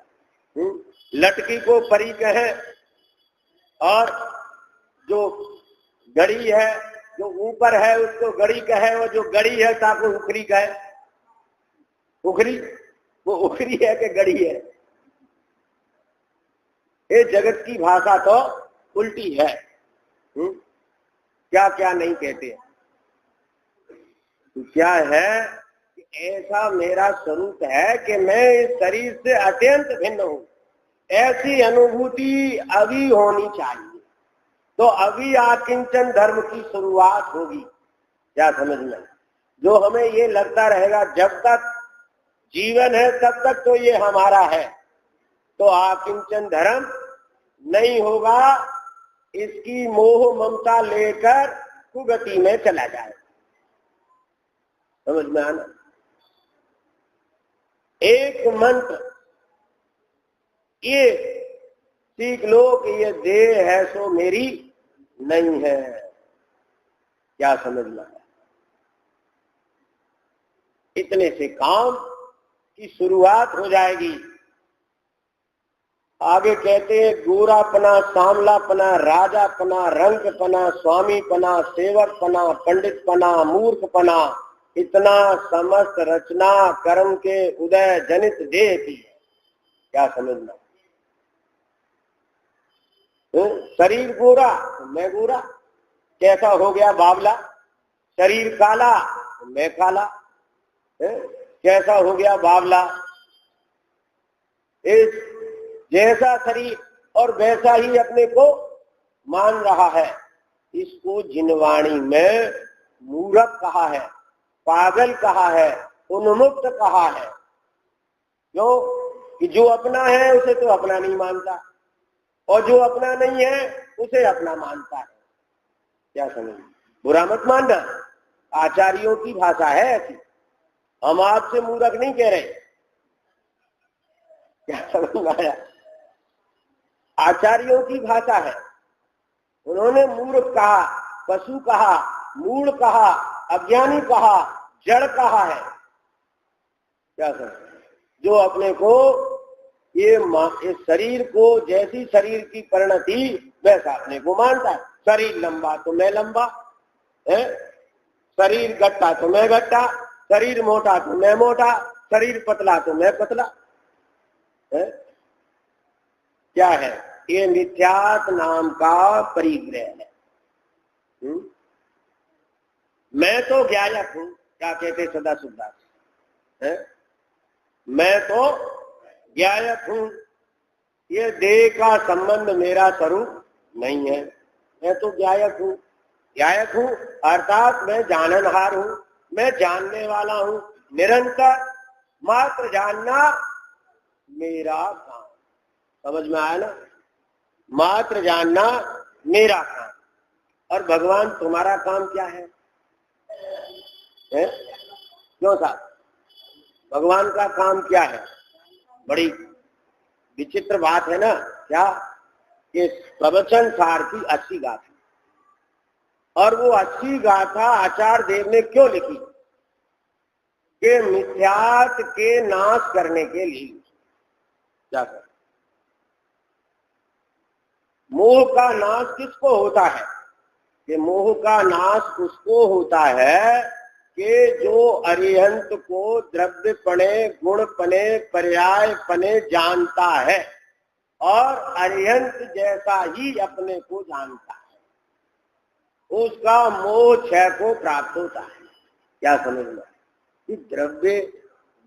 लटकी को परी कहे, और जो गड़ी है, जो ऊपर है उसको गड़ी कहे, और जो गड़ी है ताको उखरी कहे। उखरी, वो उखरी है कि गड़ी है? ये जगत की भाषा तो उल्टी है। क्या क्या नहीं कहते। तो क्या है कि ऐसा मेरा स्वरूप है कि मैं इस शरीर से अत्यंत भिन्न हूं। ऐसी अनुभूति अभी होनी चाहिए, तो अभी आकिंचन धर्म की शुरुआत होगी। क्या समझ में? जो हमें ये लगता रहेगा जब तक जीवन है तब तक तो ये हमारा है, तो आकिंचन धर्म नहीं होगा। इसकी मोह ममता लेकर कुगति में चला जाए। समझ में आना? एक मंत्र ये सीख लो कि ये देह है सो मेरी नहीं है। क्या समझ में आया? इतने से काम की शुरुआत हो जाएगी। आगे कहते हैं, गोरापना, सांवलापना, राजापना, रंगपना, स्वामीपना, सेवकपना, पंडितपना, मूर्खपना, इतना समस्त रचना कर्म के उदय जनित देह की है। क्या समझना? शरीर गोरा तो मैं गोरा, कैसा हो गया बावला। शरीर काला तो मैं काला, कैसा हो गया बावला। इस जैसा शरीर और वैसा ही अपने को मान रहा है। इसको जिनवाणी में मूर्ख कहा है, पागल कहा है, उन्मुक्त कहा है। क्यों? कि जो अपना है उसे तो अपना नहीं मानता, और जो अपना नहीं है उसे अपना मानता है। क्या समझ? बुरा मत मानना, आचार्यों की भाषा है ऐसी। हम आपसे मूर्ख नहीं कह रहे। क्या समझ में आया? आचार्यों की भाषा है। उन्होंने मूर्ख कहा, पशु कहा, मूढ़ कहा, अज्ञानी कहा, जड़ कहा है। क्या समझ? जो अपने को ये शरीर को, जैसी शरीर की परिणति वैसा अपने को मानता है। शरीर लंबा तो मैं लंबा है, शरीर गट्टा तो मैं गट्टा, शरीर मोटा तो मैं मोटा, शरीर पतला तो मैं पतला है। क्या है? ये मिथ्यात्व नाम का परिग्रह है। मैं तो ज्ञायक हूं। क्या कहते सदा सुखदास है? मैं तो ज्ञायक हूं, ये देह का संबंध मेरा स्वरूप नहीं है। मैं तो ज्ञायक हूं। ज्ञायक हूं अर्थात मैं जाननहार हूं, मैं जानने वाला हूं। निरंतर मात्र जानना मेरा काम। समझ में आया ना? मात्र जानना मेरा काम। और भगवान तुम्हारा काम क्या है? क्यों साहब? भगवान का काम क्या है? बड़ी विचित्र बात है ना क्या, कि प्रवचन सार की 80 गाथा, और वो 80 गाथा आचार्य देव ने क्यों लिखी, कि मिथ्यात्व के नाश करने के लिए। क्या कर, मोह का नाश किसको होता है, कि मोह का नाश उसको होता है कि जो अरिहंत को द्रव्य पने, गुण पने, पर्याय पने जानता है और अरिहंत जैसा ही अपने को जानता है, उसका मोह क्षय को प्राप्त होता है। क्या समझ में, कि द्रव्य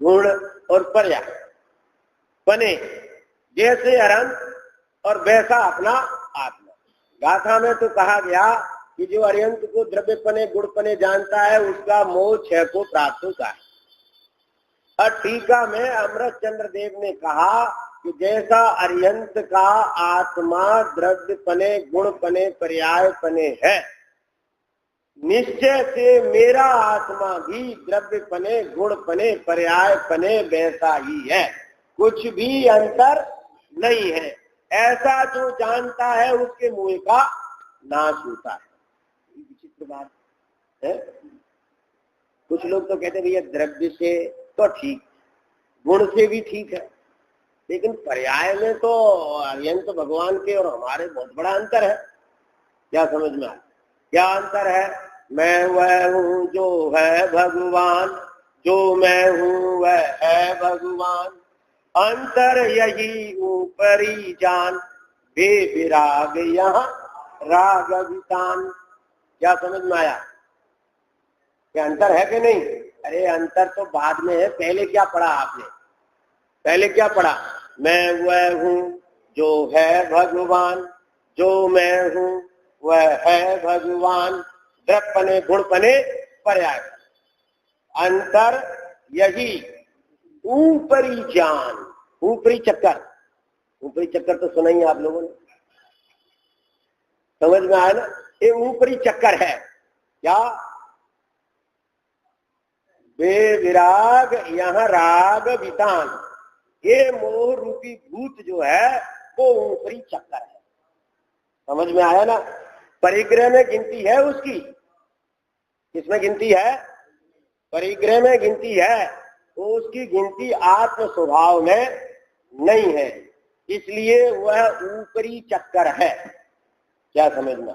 गुण और पर्याय पने जैसे अरंत और वैसा अपना आत्मा। गाथा में तो कहा गया कि जो अरिहंत को द्रव्य पने गुण पने जानता है उसका मोह क्षय को प्राप्त होता है। और टीका में अमृत चंद्र देव ने कहा कि जैसा अरिहंत का आत्मा द्रव्य पने गुण पने पर्याय पने है, निश्चय से मेरा आत्मा भी द्रव्य पने गुण पने पर्याय पने वैसा ही है, कुछ भी अंतर नहीं है। ऐसा जो जानता है उसके मोह का नाश होता है। विचित्र बात है। कुछ लोग तो कहते हैं भैया द्रव्य से तो ठीक, गुण से भी ठीक है, लेकिन पर्याय में तो अरिहंत तो भगवान के और हमारे बहुत बड़ा अंतर है। क्या समझ में आया, क्या अंतर है? मैं वह हूँ जो है भगवान, जो मैं हूँ वह है भगवान, अंतर यही ऊपरी जान, बेविराग यहाँ राग अभितान। क्या समझ में आया, क्या अंतर है कि नहीं? अरे अंतर तो बाद में है, पहले क्या पढ़ा आपने? पहले क्या पढ़ा? मैं वह हूँ जो है भगवान, जो मैं हूँ वह है भगवान, द्रव्य पने गुण पने पर्याय, अंतर यही ऊपरी जान। ऊपरी चक्कर, ऊपरी चक्कर तो सुना ही आप लोगों ने, समझ में आया ना? ये ऊपरी चक्कर है। क्या? बेविराग यहाँ राग वितान, ये मोह रूपी भूत जो है वो ऊपरी चक्कर है। समझ में आया ना? परिग्रह में गिनती है उसकी, किसमें गिनती है? परिग्रह में गिनती है, तो उसकी गिनती आत्म स्वभाव में नहीं है, इसलिए वह ऊपरी चक्कर है। क्या समझ में?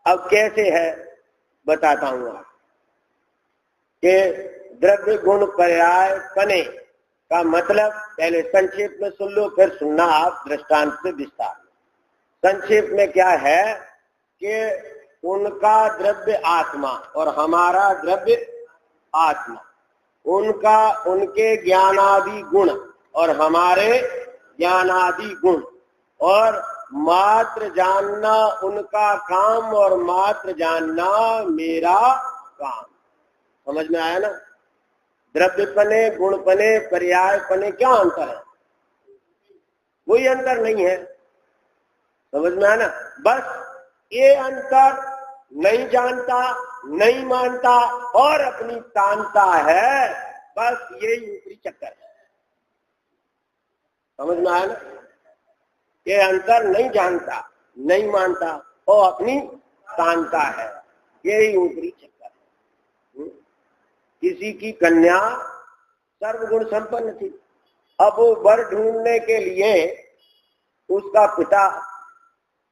अब कैसे है बताता हूं आप, कि द्रव्य गुण पर्याय पने का मतलब पहले संक्षेप में सुन लो, फिर सुनना आप दृष्टांत से विस्तार। संक्षेप में क्या है कि उनका द्रव्य आत्मा और हमारा द्रव्य आत्मा, उनका उनके ज्ञानादि गुण और हमारे ज्ञानादि गुण, और मात्र जानना उनका काम और मात्र जानना मेरा काम। समझ में आया ना? द्रव्य पने गुण पने पर्याय पने क्या अंतर है? कोई अंतर नहीं है। समझ में आया ना? बस ये अंतर नहीं जानता, नहीं मानता और अपनी तानता है, बस यही ऊपरी चक्कर है। समझ में आया ना? ये अंतर नहीं जानता, नहीं मानता और अपनी तानता है, यही ऊपरी चक्कर है। किसी की कन्या सर्वगुण संपन्न थी, अब वो वर ढूंढने के लिए उसका पिता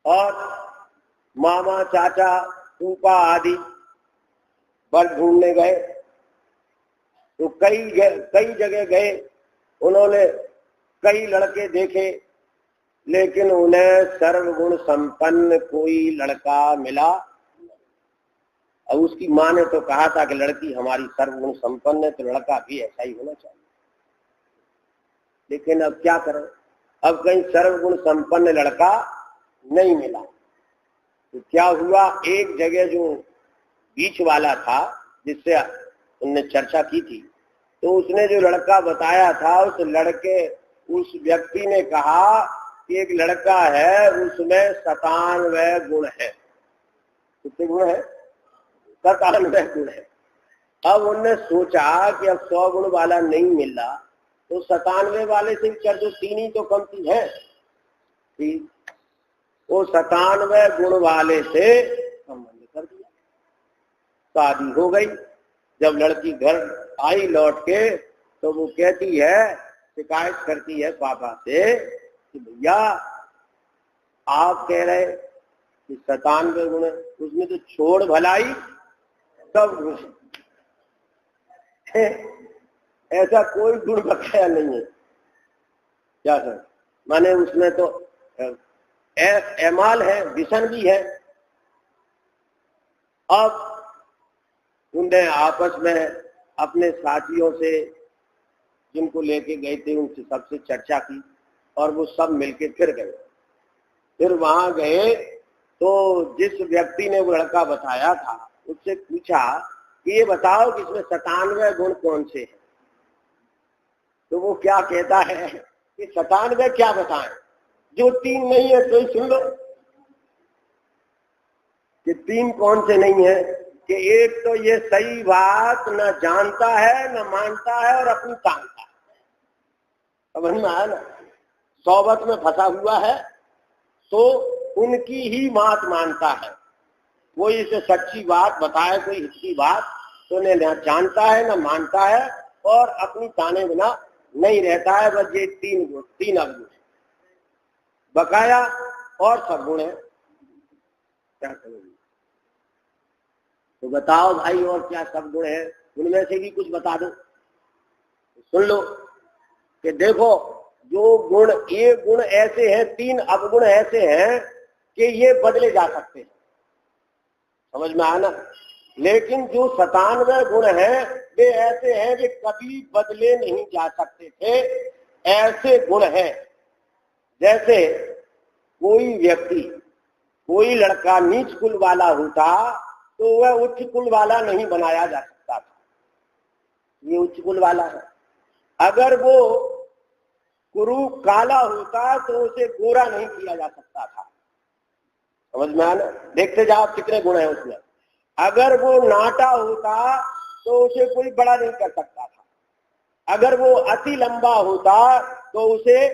और मामा चाचा फूफा आदि वर ढूंढने गए, तो कई जगह गए, उन्होंने कई लड़के देखे, लेकिन उन्हें सर्वगुण संपन्न कोई लड़का मिला। और उसकी माँ ने तो कहा था कि लड़की हमारी सर्वगुण संपन्न है, तो लड़का भी ऐसा ही होना चाहिए। लेकिन अब क्या करें, अब कहीं सर्वगुण संपन्न लड़का नहीं मिला। तो क्या हुआ, एक जगह जो बीच वाला था जिससे उनने चर्चा की थी, तो उसने जो लड़का बताया था, उस व्यक्ति ने कहा कि एक लड़का है, उसमें 97 गुण है। कितने गुण है? 97 गुण है। अब उनने सोचा कि अब 100 गुण वाला नहीं मिल रहा, तो 97 वाले से कर दो, 3 ही तो कमती है। ठीक, वो 97 गुण वाले से संबंध कर दिया, शादी हो गई। जब लड़की घर आई लौट के तो वो कहती है, शिकायत करती है पापा से कि भैया आप कह रहे कि 97 गुण है, उसमें तो छोड़ भलाई सब गुण है, ऐसा कोई गुण बकाया नहीं है। क्या सर, माने उसमें तो एमाल है, विषण भी है। अब उनने आपस में अपने साथियों से जिनको लेके गए थे उनसे सबसे चर्चा की और वो सब मिलके फिर गए। फिर वहां गए तो जिस व्यक्ति ने वो लड़का बताया था उससे पूछा कि ये बताओ कि इसमें 97 गुण कौन से हैं। तो वो क्या कहता है कि 97 क्या बताएं, जो 3 नहीं है तो ही सुन लो कि 3 कौन से नहीं है। कि एक तो ये सही बात न जानता है न मानता है और अपनी टांगता है। समझ में आया ना, सोबत में फंसा हुआ है तो उनकी ही बात मानता है। वो इसे सच्ची बात बताए कोई हिस्सी बात तो न जानता है न मानता है और अपनी ताने बिना नहीं रहता है। बस ये 3 अवगुण है, बकाया और सब गुण है। क्या करोगे तो बताओ भाई, और क्या सब गुण है, उनमें से भी कुछ बता दो। सुन लो कि देखो, जो गुण, ये गुण ऐसे हैं, 3 अवगुण ऐसे हैं कि ये बदले जा सकते हैं। समझ में आना। लेकिन जो 97 गुण हैं वे ऐसे हैं कि कभी बदले नहीं जा सकते थे। ऐसे गुण हैं जैसे कोई व्यक्ति, कोई लड़का नीच कुल वाला होता तो वह उच्च कुल वाला नहीं बनाया जा सकता था। ये उच्च कुल वाला है। अगर वो कुरु काला होता तो उसे गोरा नहीं किया जा सकता था। समझ में आना। देखते जाओ कितने गुण है उसमें। अगर वो नाटा होता तो उसे कोई बड़ा नहीं कर सकता था। अगर वो अति लंबा होता तो उसे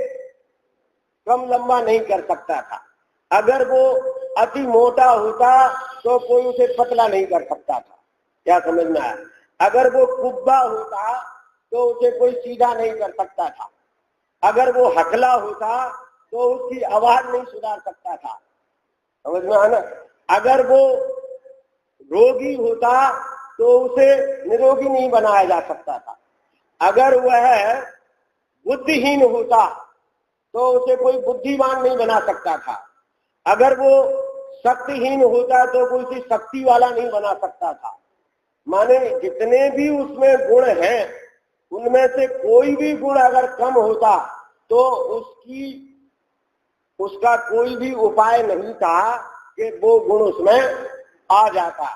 कम लंबा नहीं कर सकता था। अगर वो अति मोटा होता तो कोई उसे पतला नहीं कर सकता था। क्या समझ में आया। अगर वो कुब्बा होता तो उसे कोई सीधा नहीं कर सकता था। अगर वो हकला होता तो उसकी आवाज नहीं सुधार सकता था। समझ में आया ना। अगर वो रोगी होता तो उसे निरोगी नहीं बनाया जा सकता था। अगर वह बुद्धिहीन होता तो उसे कोई बुद्धिमान नहीं बना सकता था। अगर वो शक्तिहीन होता तो कोई उसे शक्ति वाला नहीं बना सकता था। माने जितने भी उसमें गुण हैं उनमें से कोई भी गुण अगर कम होता तो उसका कोई भी उपाय नहीं था कि वो गुण उसमें आ जाता।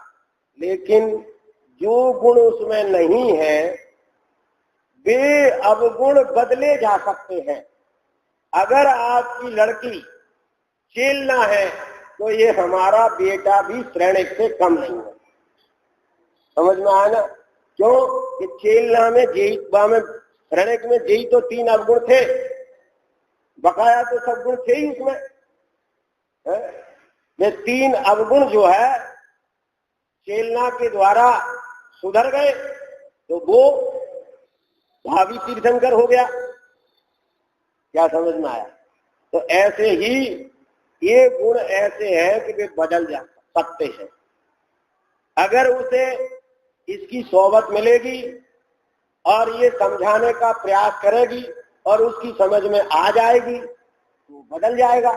लेकिन जो गुण उसमें नहीं है वे अवगुण बदले जा सकते हैं। अगर आपकी लड़की चेलना है तो ये हमारा बेटा भी श्रेणिक से कम नहीं है। समझ में आया ना। क्यों कि चेलना में में श्रेणिक में जेई तो 3 अवगुण थे, बकाया तो सब गुण थे ही उसमें। ये 3 अवगुण जो है चेलना के द्वारा सुधर गए तो वो भावी तीर्थंकर हो गया। क्या समझ में आया। तो ऐसे ही ये गुण ऐसे हैं कि वे बदल जा सकते हैं। अगर उसे इसकी सोबत मिलेगी और ये समझाने का प्रयास करेगी और उसकी समझ में आ जाएगी तो बदल जाएगा।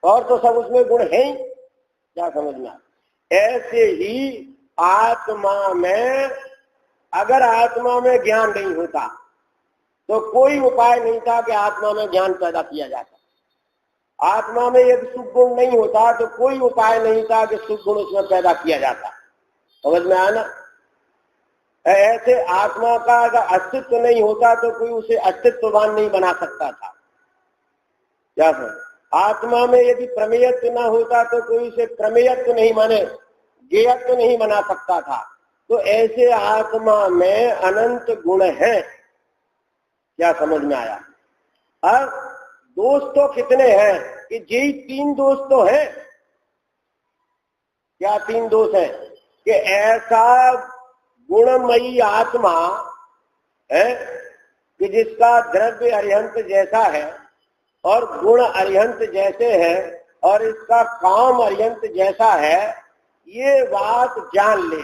और तो सब उसमें गुण है ही। क्या समझ में आया। ऐसे ही आत्मा में, अगर आत्मा में ज्ञान नहीं होता तो कोई उपाय नहीं था कि आत्मा में ज्ञान पैदा किया जाता। आत्मा में यदि सुख गुण नहीं होता तो कोई उपाय नहीं था कि सुख गुण उसमें पैदा किया जाता। समझ में आया ना। ऐसे आत्मा का अगर अस्तित्व नहीं होता तो कोई उसे अस्तित्ववान नहीं बना सकता था। क्या सर। आत्मा में यदि प्रमेयत्व न होता तो कोई उसे प्रमेयत्व नहीं, माने ज्ञेयत्व नहीं बना सकता था। तो ऐसे आत्मा में अनंत गुण हैं क्या समझ में आया? अब दोस्त तो कितने हैं कि यही 3 दोस्त तो हैं। क्या 3 दोस्त हैं कि ऐसा गुणमयी आत्मा है कि जिसका द्रव्य अरिहंत जैसा है और गुण अरिहंत जैसे हैं और इसका काम अरिहंत जैसा है, ये बात जान ले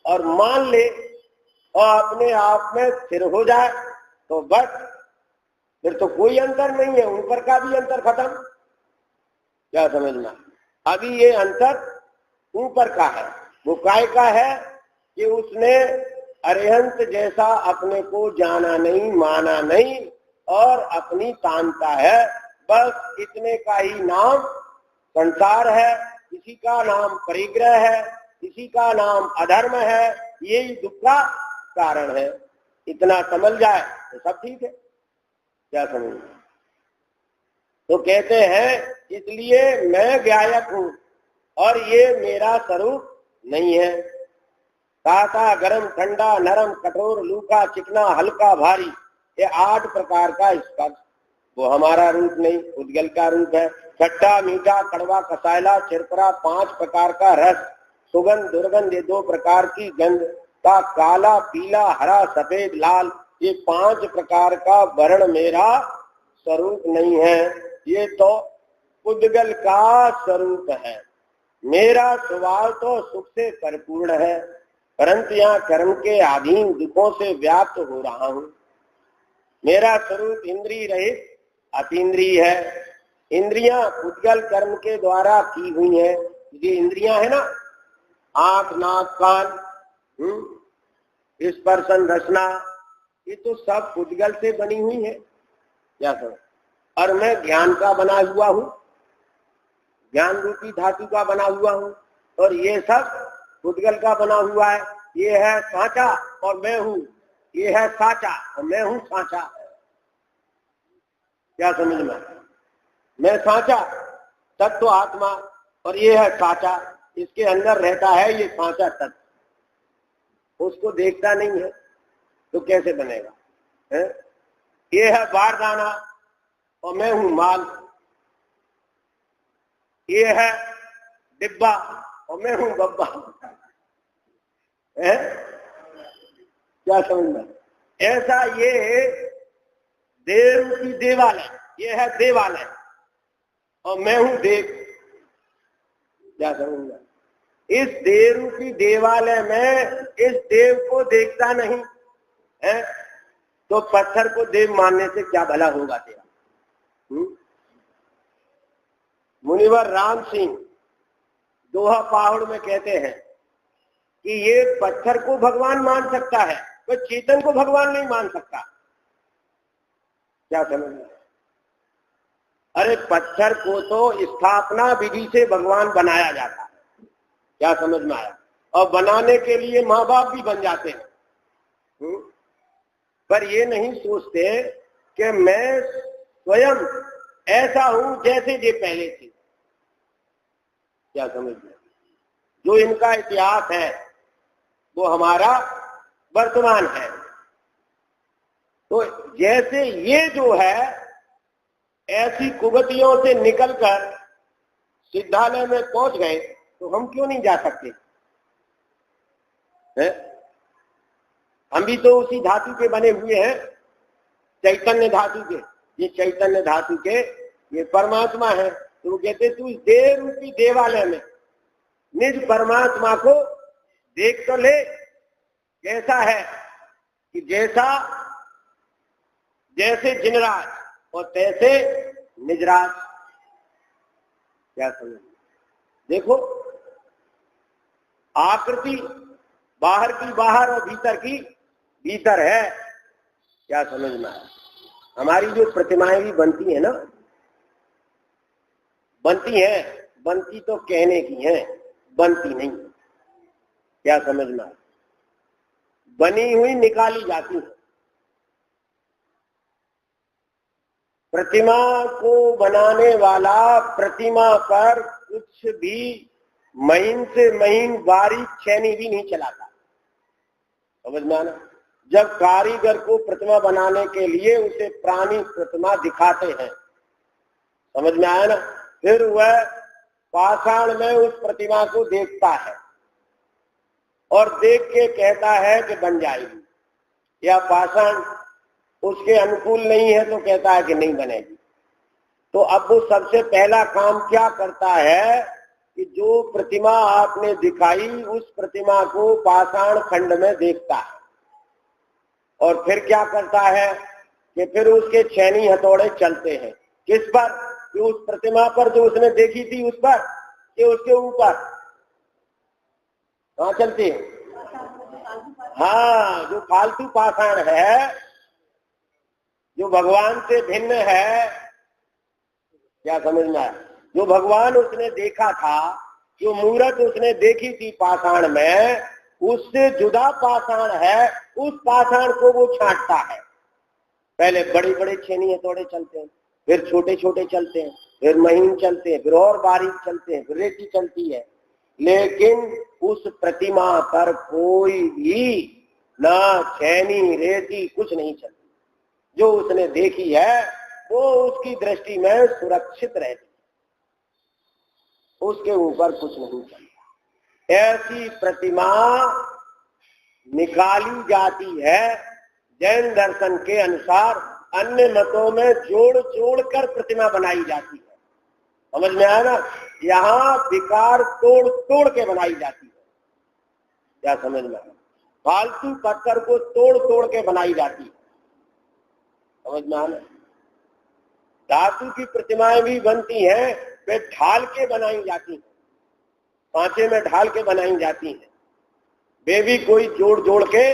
और मान ले और अपने आप में स्थिर हो जाए तो बस, फिर तो कोई अंतर नहीं है, ऊपर का भी अंतर खत्म। क्या समझना? अभी ये अंतर ऊपर का है। वो काय का है कि उसने अरिहंत जैसा अपने को जाना नहीं, माना नहीं और अपनी तानता है। बस इतने का ही नाम संसार है, इसी का नाम परिग्रह है, इसी का नाम अधर्म है, यही दुख का कारण है। इतना समझ जाए तो सब ठीक है। क्या समझ? तो कहते हैं इसलिए मैं गायक हूं और ये मेरा स्वरूप नहीं है। ताता, गरम, ठंडा, नरम, कठोर, लूका, चिकना, हल्का, भारी, ये 8 प्रकार का स्पर्श, वो हमारा रूप नहीं, उद्गल का रूप है। खट्टा, मीठा, कड़वा, कसायला, चिरपरा, 5 प्रकार का रस, सुगंध, दुर्गंध, ये 2 प्रकार की गंध का, काला, पीला, हरा, सफेद, लाल, ये 5 प्रकार का वर्ण मेरा स्वरूप नहीं है। ये तो उद्गल का स्वरूप है। मेरा स्वभाव तो सुख से परिपूर्ण है, परंतु यहाँ कर्म के अधीन दुखों से व्याप्त हो रहा हूं। मेरा स्वरूप इंद्रिय रहित अतीन्द्रिय है। इंद्रियां उद्गल कर्म के द्वारा की हुई है। ये इंद्रियां है ना, आंख, नाक, कान, स्पर्शन, रसना, ये तो सब उद्गल से बनी हुई है। क्या समझ? और मैं ज्ञान का बना हुआ हूं, ज्ञान रूपी धातु का बना हुआ हूं, और ये सब उद्गल का बना हुआ है। ये है साचा और मैं हूं, ये है साचा और मैं हूं साचा। क्या समझ में? मैं साचा तत्व आत्मा और ये है साचा, इसके अंदर रहता है ये साचा तत्व, उसको देखता नहीं है तो कैसे बनेगा है? ये है बारदाना और मैं हूं माल, ये है डिब्बा और मैं हूं बब्बा है? क्या समझना? ऐसा ये देव की देवालय, ये है देवालय और मैं हूं देव। क्या समझना? इस देव रूपी देवालय में इस देव को देखता नहीं है तो पत्थर को देव मानने से क्या भला होगा तेरा? मुनिवर राम सिंह दोहा पहाड़ में कहते हैं कि ये पत्थर को भगवान मान सकता है, कोई चेतन को भगवान नहीं मान सकता। क्या समझना? अरे पत्थर को तो स्थापना विधि से भगवान बनाया जाता है। क्या समझ में आया? और बनाने के लिए माँ बाप भी बन जाते हैं, पर ये नहीं सोचते कि मैं स्वयं ऐसा हूं जैसे ये पहले थे। क्या समझ में? जो इनका इतिहास है वो हमारा वर्तमान है। तो जैसे ये जो है ऐसी कुगतियों से निकलकर सिद्धालय में पहुंच गए तो हम क्यों नहीं जा सकते है? हम भी तो उसी धातु के बने हुए हैं, चैतन्य धातु के। ये चैतन्य धातु के ये परमात्मा है। तो वो कहते तू इस देव रूपी देवालय में निज परमात्मा को देख तो ले, कैसा है कि जैसे जिनराज और तैसे निजराज। क्या समझ? देखो आकृति बाहर की बाहर और भीतर की भीतर है। क्या समझ में आया? हमारी जो प्रतिमाएं भी बनती है ना, बनती तो कहने की है, बनती नहीं। क्या समझ में आया? बनी हुई निकाली जाती है। प्रतिमा को बनाने वाला प्रतिमा पर कुछ भी महीन से महीन बारीक छेनी भी नहीं चलाता। समझ में आना? जब कारीगर को प्रतिमा बनाने के लिए उसे प्राणी प्रतिमा दिखाते हैं, समझ में आया ना, फिर वह पाषाण में उस प्रतिमा को देखता है और देख के कहता है कि बन जाएगी, या पाषाण उसके अनुकूल नहीं है तो कहता है कि नहीं बनेगी। तो अब वो सबसे पहला काम क्या करता है कि जो प्रतिमा आपने दिखाई उस प्रतिमा को पाषाण खंड में देखता है और फिर क्या करता है कि फिर उसके छेनी हथौड़े चलते हैं। किस पर? कि उस प्रतिमा पर जो उसने देखी थी उस पर, कि उसके ऊपर? कहाँ चलती है? हाँ, जो फालतू पाषाण है, जो भगवान से भिन्न है, क्या समझ में आया? जो भगवान उसने देखा था, जो मूर्त उसने देखी थी पाषाण में, उससे जुदा पाषाण है, उस पाषाण को वो छांटता है। पहले बड़े बड़े छेनी हथौड़े चलते हैं, फिर छोटे छोटे चलते हैं, फिर महीन चलते हैं, फिर और बारीक चलते हैं, फिर रेती चलती है, लेकिन उस प्रतिमा पर कोई भी ना छेनी रेती कुछ नहीं चलती। जो उसने देखी है वो उसकी दृष्टि में सुरक्षित रहती, उसके ऊपर कुछ नहीं चलता। ऐसी प्रतिमा निकाली जाती है जैन दर्शन के अनुसार। अन्य मतों में जोड़ जोड़ कर प्रतिमा बनाई जाती है, समझ में आया ना? यहाँ विकार तोड़ तोड़ के बनाई जाती है, क्या समझ में आया? फालतू पत्थर को तोड़ तोड़ के बनाई जाती है, समझ में आया? धातु की प्रतिमाएं भी बनती हैं, वे ढाल के बनाई जाती हैं, सांचे में ढाल के बनाई जाती हैं, वे भी कोई जोड़ जोड़ के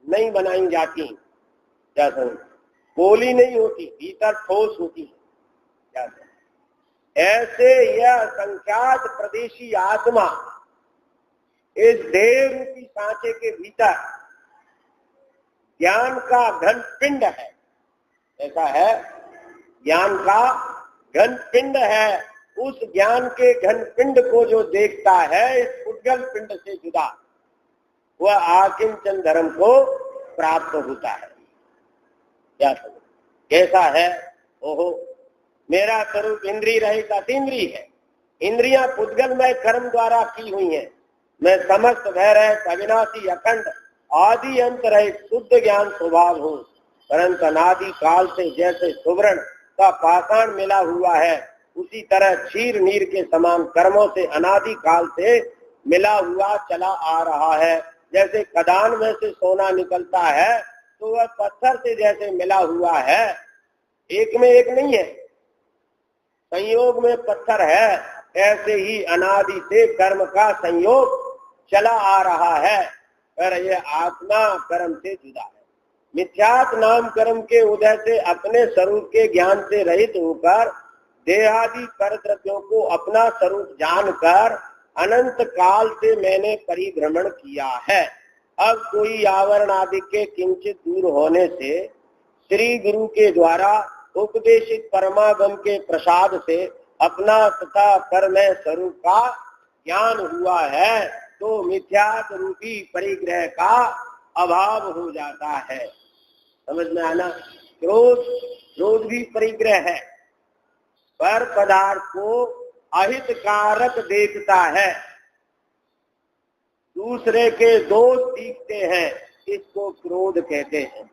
नहीं बनाई जाती। क्या समझ? पोली नहीं होती, भीतर ठोस होती है, क्या समझ? ऐसे यह संख्यात प्रदेशी आत्मा इस देह रूपी सांचे के भीतर ज्ञान का घन पिंड है। ऐसा है, ज्ञान का घन पिंड है। उस ज्ञान के घन पिंड को जो देखता है इस उद्गल पिंड से जुदा, वह आकिंचन धर्म को प्राप्त होता है। क्या समझ? कैसा है? ओहो, मेरा स्वरूप इंद्रिय रहित अतीन्द्रिय है। इंद्रियां पुद्गल में कर्म द्वारा की हुई हैं। मैं समस्त भय रहित अविनाशी अखंड आदि अंत रहित शुद्ध ज्ञान स्वभाव हूँ, परंतु अनादि काल से जैसे सुवर्ण का पाषाण मिला हुआ है, उसी तरह क्षीर नीर के समान कर्मों से अनादि काल से मिला हुआ चला आ रहा है। जैसे खदान में से सोना निकलता है तो वह पत्थर से जैसे मिला हुआ है, एक में एक नहीं है, संयोग में पत्थर है, ऐसे ही अनादि से कर्म का संयोग चला आ रहा है, पर यह आत्मा कर्म से जुदा है। मिथ्यात नाम कर्म के उदय से अपने स्वरूप के ज्ञान से रहित होकर देहादि कर द्रव्यों को अपना स्वरूप जानकर अनंत काल से मैंने परिभ्रमण किया है। अब कोई आवरण आदि के किंचित दूर होने से श्री गुरु के द्वारा उपदेशित परमागम के प्रसाद से अपना तथा परमय स्वरूप का ज्ञान हुआ है, तो मिथ्यात रूपी परिग्रह का अभाव हो जाता है। समझ में आना? क्रोध भी परिग्रह है, पर पदार्थ को अहितकारक देखता है, दूसरे के दोष सीखते हैं, इसको क्रोध कहते हैं।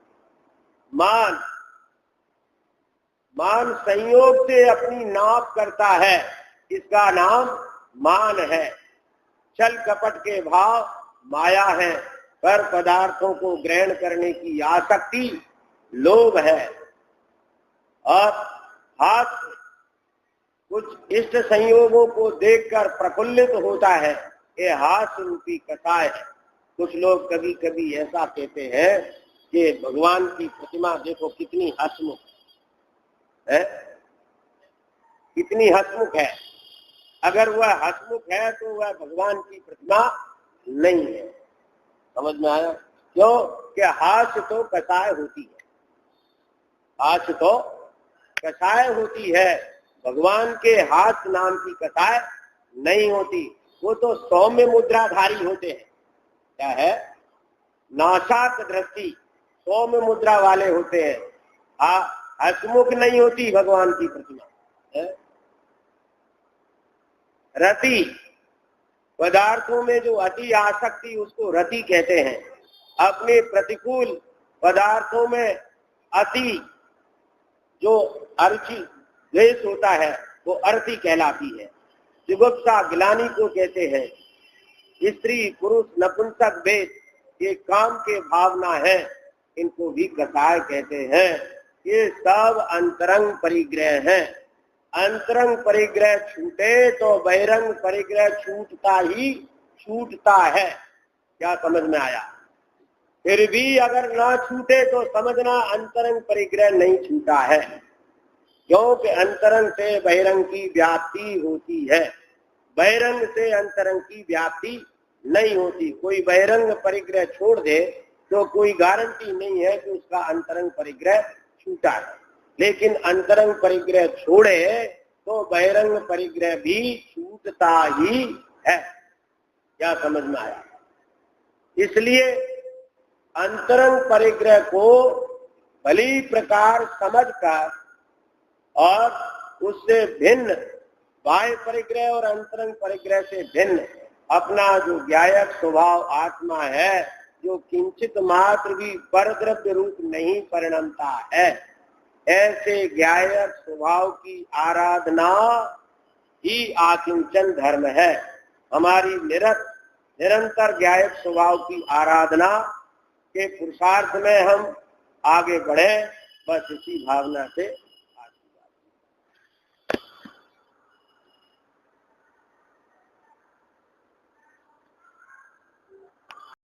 मान संयोग से अपनी नाप करता है, इसका नाम मान है। छल कपट के भाव माया है, पर पदार्थों को ग्रहण करने की आसक्ति लोभ है। और हाथ कुछ इष्ट संयोगों को देखकर प्रफुल्लित होता है, ये हास्य रूपी कथाएं है। कुछ लोग कभी कभी ऐसा कहते हैं कि भगवान की प्रतिमा देखो कितनी हंसमुख है, कितनी हंसमुख है। अगर वह हंसमुख है तो वह भगवान की प्रतिमा नहीं है। समझ में आया? क्यों? कि हास्य तो कसाय होती है, हास्य तो कसाय होती है, भगवान के हास्य नाम की कसाय नहीं होती। वो तो सौम्य मुद्राधारी होते हैं। क्या है? नाशाक दृष्टि, सौम्य मुद्रा वाले होते हैं, हसमुख नहीं होती भगवान की प्रतिमा है। रति, पदार्थों में जो अति आसक्ति उसको रति कहते हैं। अपने प्रतिकूल पदार्थों में अति जो अरुचि द्वेष होता है वो अरति कहलाती है। जुगुप्सा ग्लानि को कहते हैं। स्त्री पुरुष नपुंसक भेद ये काम के भावना है, इनको भी कसाय कहते हैं। ये सब अंतरंग परिग्रह हैं। अंतरंग परिग्रह छूटे तो बहिरंग परिग्रह छूटता ही छूटता है। क्या समझ में आया? फिर भी अगर ना छूटे तो समझना अंतरंग परिग्रह नहीं छूटा है, क्योंकि अंतरंग से बहिरंग की व्याप्ति होती है, बहिरंग से अंतरंग की व्याप्ति नहीं होती। कोई बहिरंग परिग्रह छोड़ दे तो कोई गारंटी नहीं है कि उसका अंतरंग परिग्रह छूटा है, लेकिन अंतरंग परिग्रह छोड़े तो बहिरंग परिग्रह भी छूटता ही है। क्या समझ में आया? इसलिए अंतरंग परिग्रह को भली प्रकार समझकर और उससे भिन्न बाह्य परिग्रह और अंतरंग परिग्रह से भिन्न अपना जो ज्ञायक स्वभाव आत्मा है, जो किंचित मात्र भी परद्रव्य रूप नहीं परिणमता है, ऐसे ज्ञायक स्वभाव की आराधना ही आकिंचन धर्म है। हमारी निरंतर ज्ञायक स्वभाव की आराधना के पुरुषार्थ में हम आगे बढ़े, बस इसी भावना से